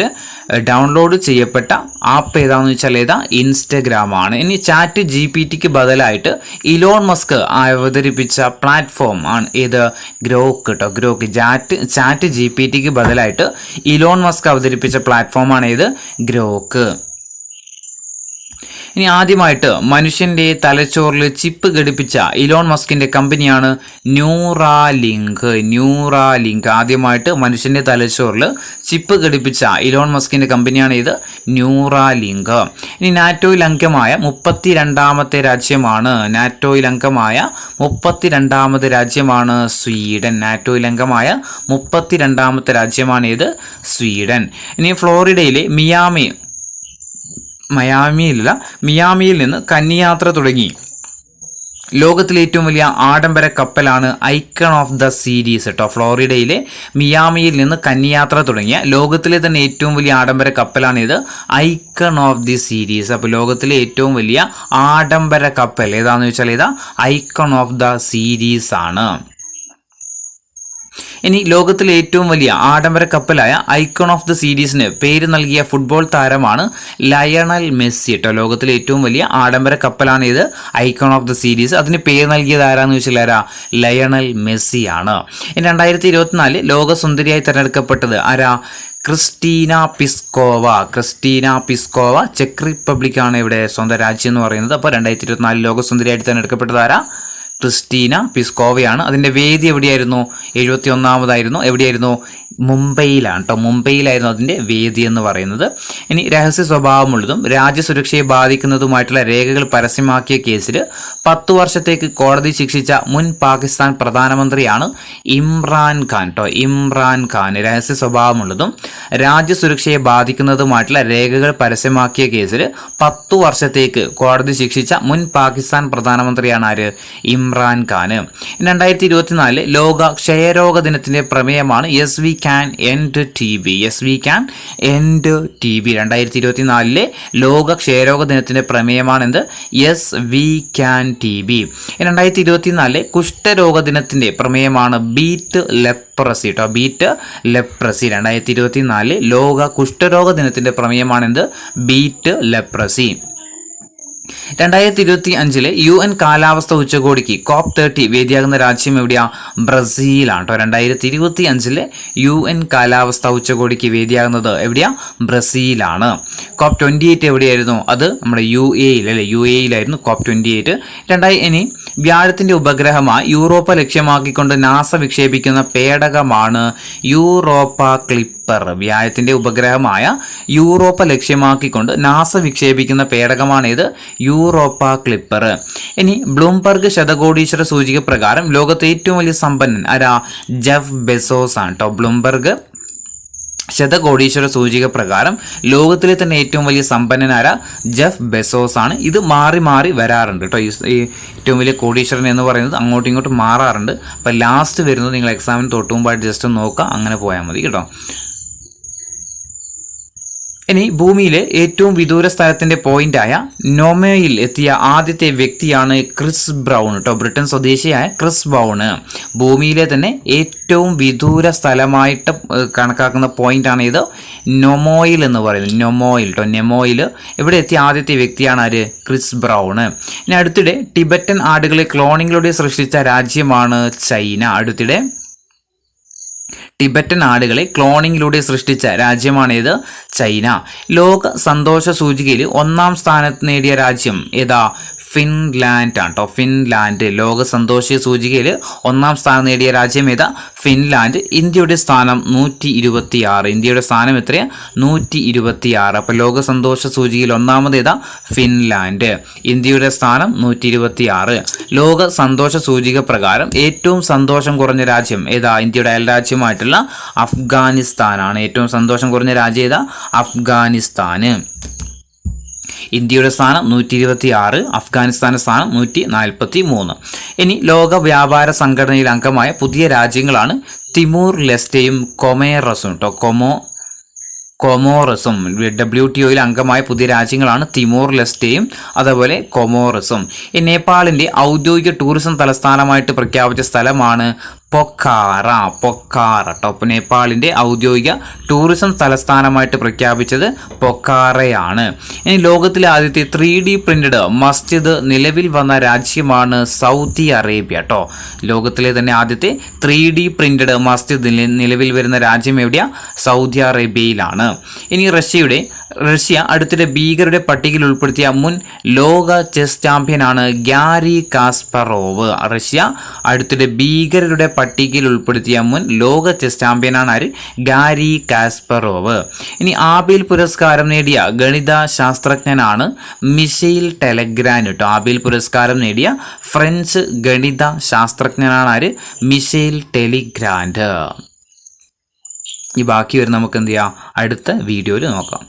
ഡൗൺലോഡ് ചെയ്യപ്പെട്ട ആപ്പ് ഏതാണെന്ന് വെച്ചാൽ ഏതാ? ഇൻസ്റ്റഗ്രാം ആണ്. ഇനി ചാറ്റ് GPT ബദലായിട്ട് ഇലോൺ മസ്ക് അവതരിപ്പിച്ച പ്ലാറ്റ്ഫോം ആണ് ഏത്? ഗ്രോക്ക് കേട്ടോ, ഗ്രോക്ക്. ചാറ്റ് GPT ബദലായിട്ട് ഇലോൺ മസ്ക് അവതരിപ്പിച്ച പ്ലാറ്റ്ഫോമാണ് ഏത്? ഗ്രോക്ക്. ഇനി ആദ്യമായിട്ട് മനുഷ്യന്റെ തലച്ചോറിൽ ചിപ്പ് ഘടിപ്പിച്ച ഇലോൺ മസ്കിന്റെ കമ്പനിയാണ് ന്യൂറാലിങ്ക്. ആദ്യമായിട്ട് മനുഷ്യന്റെ തലച്ചോറിൽ ചിപ്പ് ഘടിപ്പിച്ച ഇലോൺ മസ്കിന്റെ കമ്പനിയാണ് ഇത്, ന്യൂറാലിങ്ക്. ഇനി നാറ്റോയിൽ അംഗമായ 32-ാമത്തെ രാജ്യമാണ്, നാറ്റോയിൽ അംഗമായ 32-ാമത് രാജ്യമാണ് സ്വീഡൻ. നാറ്റോയിൽ അംഗമായ 32-ാമത്തെ രാജ്യമാണ് ഇത്, സ്വീഡൻ. ഇനി ഫ്ലോറിഡയിലെ മിയാമിയിൽ നിന്ന് കന്നിയാത്ര തുടങ്ങി ലോകത്തിലെ ഏറ്റവും വലിയ ആഡംബര കപ്പലാണ് ഐക്കൺ ഓഫ് ദ സീരീസ് കേട്ടോ. ഫ്ലോറിഡയിലെ മിയാമിയിൽ നിന്ന് കന്നിയാത്ര തുടങ്ങിയ ലോകത്തിലെ തന്നെ ഏറ്റവും വലിയ ആഡംബര കപ്പലാണ് ഇത്, ഐക്കൺ ഓഫ് ദി സീരീസ്. അപ്പോൾ ലോകത്തിലെ ഏറ്റവും വലിയ ആഡംബര കപ്പൽ ഏതാണെന്ന് വെച്ചാൽ ഐക്കൺ ഓഫ് ദ സീരീസ് ആണ്. ഇനി ലോകത്തിലെ ഏറ്റവും വലിയ ആഡംബര കപ്പലായ ഐക്കൺ ഓഫ് ദ സീരീസിന് പേര് നൽകിയ ഫുട്ബോൾ താരമാണ് ലയണൽ മെസ്സി കേട്ടോ. ലോകത്തിലെ ഏറ്റവും വലിയ ആഡംബര കപ്പലാണ് ഇത്, ഐക്കൺ ഓഫ് ദ സീരീസ്. അതിന് പേര് നൽകിയത് ആരാന്ന് ചോദിച്ചാൽ ആരാ? ലയണൽ മെസ്സി ആണ്. ഇനി 2024 ലോക സുന്ദരിയായി തിരഞ്ഞെടുക്കപ്പെട്ടത് ആരാ? Christina Piskova. ചെക്ക് റിപ്പബ്ലിക് ആണ് ഇവിടെ സ്വന്തം രാജ്യം എന്ന് പറയുന്നത്. അപ്പോൾ 2024 ലോക സുന്ദരിയായിട്ട് തിരഞ്ഞെടുക്കപ്പെട്ടത് ആരാ? ക്രിസ്റ്റീന പിസ്കോവയാണ്. അതിൻ്റെ വേദി എവിടെയായിരുന്നു? 71ാമതായിരുന്നു. എവിടെയായിരുന്നു? മുംബൈയിലാണ് കേട്ടോ. മുംബൈയിലായിരുന്നു അതിൻ്റെ വേദി എന്ന് പറയുന്നത്. ഇനി രഹസ്യ സ്വഭാവമുള്ളതും രാജ്യസുരക്ഷയെ ബാധിക്കുന്നതുമായിട്ടുള്ള രേഖകൾ പരസ്യമാക്കിയ കേസിൽ 10 വർഷത്തേക്ക് കോടതി ശിക്ഷിച്ച മുൻ പാകിസ്ഥാൻ പ്രധാനമന്ത്രിയാണ് ഇമ്രാൻഖാൻ കേട്ടോ. ഇമ്രാൻഖാൻ രഹസ്യ സ്വഭാവമുള്ളതും രാജ്യസുരക്ഷയെ ബാധിക്കുന്നതുമായിട്ടുള്ള രേഖകൾ പരസ്യമാക്കിയ കേസിൽ 10 വർഷത്തേക്ക് കോടതി ശിക്ഷിച്ച മുൻ പാകിസ്ഥാൻ പ്രധാനമന്ത്രിയാണ് ആര്? ഇമ്രാൻഖാൻ. 2024 ലോക ക്ഷയരോഗ ദിനത്തിന്റെ പ്രമേയമാണ് yes we can end TB. Yes we can end TB. 2024 ലോക ക്ഷയരോഗ ദിനത്തിന്റെ പ്രമേയമാണ് എന്ത്? Yes we can TB. 2024 കുഷ്ഠരോഗ ദിനത്തിന്റെ പ്രമേയമാണ് ബീറ്റ് ലെപ്രസി കേട്ടോ. Beat leprosy. 2024 ലോക കുഷ്ഠരോഗ ദിനത്തിന്റെ പ്രമേയമാണ് എന്ത്? Beat leprosy. 2025 UN കാലാവസ്ഥ ഉച്ചകോടിക്ക് COP30 വേദിയാകുന്ന രാജ്യം എവിടെയാ? ബ്രസീലാണ് കേട്ടോ. 2025 UN കാലാവസ്ഥ ഉച്ചകോടിക്ക് വേദിയാകുന്നത് എവിടെയാ? ബ്രസീലാണ്. COP28 എവിടെയായിരുന്നു? അത് നമ്മുടെ UAE അല്ലേ? UAEയിലായിരുന്നു COP28. ഇനി വ്യാഴത്തിന്റെ ഉപഗ്രഹമായി യൂറോപ്പ ലക്ഷ്യമാക്കിക്കൊണ്ട് നാസ വിക്ഷേപിക്കുന്ന പേടകമാണ് യൂറോപ്പ ക്ലിപ്പർ. വ്യാഴത്തിന്റെ ഉപഗ്രഹമായ യൂറോപ്പ ലക്ഷ്യമാക്കിക്കൊണ്ട് നാസ വിക്ഷേപിക്കുന്ന പേടകമാണ് ഇത്? Europa clipper. ഇനി ബ്ലൂംബർഗ് ശതകോടീശ്വര സൂചിക പ്രകാരം ലോകത്തെ ഏറ്റവും വലിയ സമ്പന്നൻ ആരാ? ജെഫ് ബെസോസ് ആണ് കേട്ടോ. ബ്ലൂംബർഗ് ശതകോടീശ്വര സൂചിക പ്രകാരം ലോകത്തിലെ തന്നെ ഏറ്റവും വലിയ സമ്പന്നനാരാ? ജെഫ് ബെസോസ് ആണ്. ഇത് മാറി മാറി വരാറുണ്ട് കേട്ടോ. ഈ ഏറ്റവും വലിയ കോടീശ്വരൻ എന്ന് പറയുന്നത് അങ്ങോട്ടും ഇങ്ങോട്ടും മാറാറുണ്ട്. അപ്പോൾ ലാസ്റ്റ് വരുന്നത് നിങ്ങൾ എക്സാമിന് തൊട്ട് മുമ്പായിട്ട് ജസ്റ്റ് ഒന്ന് നോക്കുക, അങ്ങനെ പോയാൽ മതി കേട്ടോ. ഇനി ഭൂമിയിലെ ഏറ്റവും വിദൂര സ്ഥലത്തിന്റെ പോയിന്റായ നൊമോയിൽ എത്തിയ ആദ്യത്തെ വ്യക്തിയാണ് ക്രിസ് ബ്രൗൺ കേട്ടോ. ബ്രിട്ടൻ സ്വദേശിയായ ക്രിസ് ബ്രൗൺ ഭൂമിയിലെ തന്നെ ഏറ്റവും വിദൂര സ്ഥലമായിട്ട് കണക്കാക്കുന്ന പോയിന്റാണ് ഇത് നൊമോയിൽ എന്ന് പറയുന്നത്. നൊമോയിൽ കേട്ടോ. നെമോയിൽ ഇവിടെ എത്തിയ ആദ്യത്തെ വ്യക്തിയാണ് ആര്? Chris brown. ഇനി അടുത്തിടെ ടിബറ്റൻ ആടുകളെ ക്ലോണിങ്ങിലൂടെ സൃഷ്ടിച്ച രാജ്യമാണ് ചൈന. അടുത്തിടെ ടിബറ്റൻ ആടുകളെ ക്ലോണിങ്ങിലൂടെ സൃഷ്ടിച്ച രാജ്യമാണേത്? ചൈന. ലോക സന്തോഷ സൂചികയിൽ 1ാം സ്ഥാനത്ത് നേടിയ രാജ്യം ഏതാ? ഫിൻലാൻഡ് ആണ് കേട്ടോ. ഫിൻലാൻഡ് ലോക സന്തോഷ സൂചികയിൽ 1ാം സ്ഥാനം നേടിയ രാജ്യം ഏതാ? ഫിൻലാൻഡ്. ഇന്ത്യയുടെ സ്ഥാനം 126. ഇന്ത്യയുടെ സ്ഥാനം എത്രയാ? 126. അപ്പോൾ ലോക സന്തോഷ സൂചികയിൽ 1ാമത് ഏതാ? ഫിൻലാൻഡ്. ഇന്ത്യയുടെ സ്ഥാനം 126. ലോക സന്തോഷ സൂചിക പ്രകാരം ഏറ്റവും സന്തോഷം കുറഞ്ഞ രാജ്യം ഏതാ? ഇന്ത്യയുടെ അയൽരാജ്യമായിട്ടുള്ള അഫ്ഗാനിസ്ഥാനാണ്. ഏറ്റവും സന്തോഷം കുറഞ്ഞ രാജ്യം ഏതാ? അഫ്ഗാനിസ്ഥാന്. ഇന്ത്യയുടെ സ്ഥാനം 126, അഫ്ഗാനിസ്ഥാന്റെ സ്ഥാനം 143. ഇനി ലോക വ്യാപാര സംഘടനയിൽ അംഗമായ പുതിയ രാജ്യങ്ങളാണ് തിമൂർ ലെസ്റ്റയും കൊമേറസും കേട്ടോ. കൊമോറസും WTOയിൽ അംഗമായ പുതിയ രാജ്യങ്ങളാണ് തിമോർ ലെസ്റ്റയും അതേപോലെ കൊമോറസും. നേപ്പാളിന്റെ ഔദ്യോഗിക ടൂറിസം തലസ്ഥാനമായിട്ട് പ്രഖ്യാപിച്ച സ്ഥലമാണ് പൊഖാറ കേട്ടോ. നേപ്പാളിന്റെ ഔദ്യോഗിക ടൂറിസം തലസ്ഥാനമായിട്ട് പ്രഖ്യാപിച്ചത് പൊഖാറയാണ്. ഇനി ലോകത്തിലെ ആദ്യത്തെ 3D പ്രിന്റഡ് മസ്ജിദ് നിലവിൽ വന്ന രാജ്യമാണ് സൗദി അറേബ്യ കേട്ടോ. ലോകത്തിലെ തന്നെ ആദ്യത്തെ 3D പ്രിന്റഡ് മസ്ജിദ് നിലവിൽ വരുന്ന രാജ്യം എവിടെയാ? സൗദി അറേബ്യയിലാണ്. ഇനി റഷ്യ അടുത്തിടെ ഭീകരരുടെ പട്ടികയിൽ ഉൾപ്പെടുത്തിയ മുൻ ലോക ചെസ് ചാമ്പ്യനാണ് ഗ്യാരി കാസ്പറോവ്. റഷ്യ അടുത്തിടെ ഭീകരരുടെ പട്ടികയിൽ ഉൾപ്പെടുത്തിയ മുൻ ലോക ചെസ് ചാമ്പ്യനാണ് ആര്? Gary Kasparov. ഇനി ആബേൽ പുരസ്കാരം നേടിയ ഗണിത ശാസ്ത്രജ്ഞനാണ് മിഷെയിൽ ടെലഗ്രാൻഡ് കേട്ടോ. ആബേൽ പുരസ്കാരം നേടിയ ഫ്രഞ്ച് ഗണിത ശാസ്ത്രജ്ഞനാണ് ആര്? മിഷെയിൽ ടെലിഗ്രാൻഡ്. ഈ ബാക്കി വരും നമുക്ക് എന്ത് ചെയ്യാം? അടുത്ത വീഡിയോയിൽ നോക്കാം.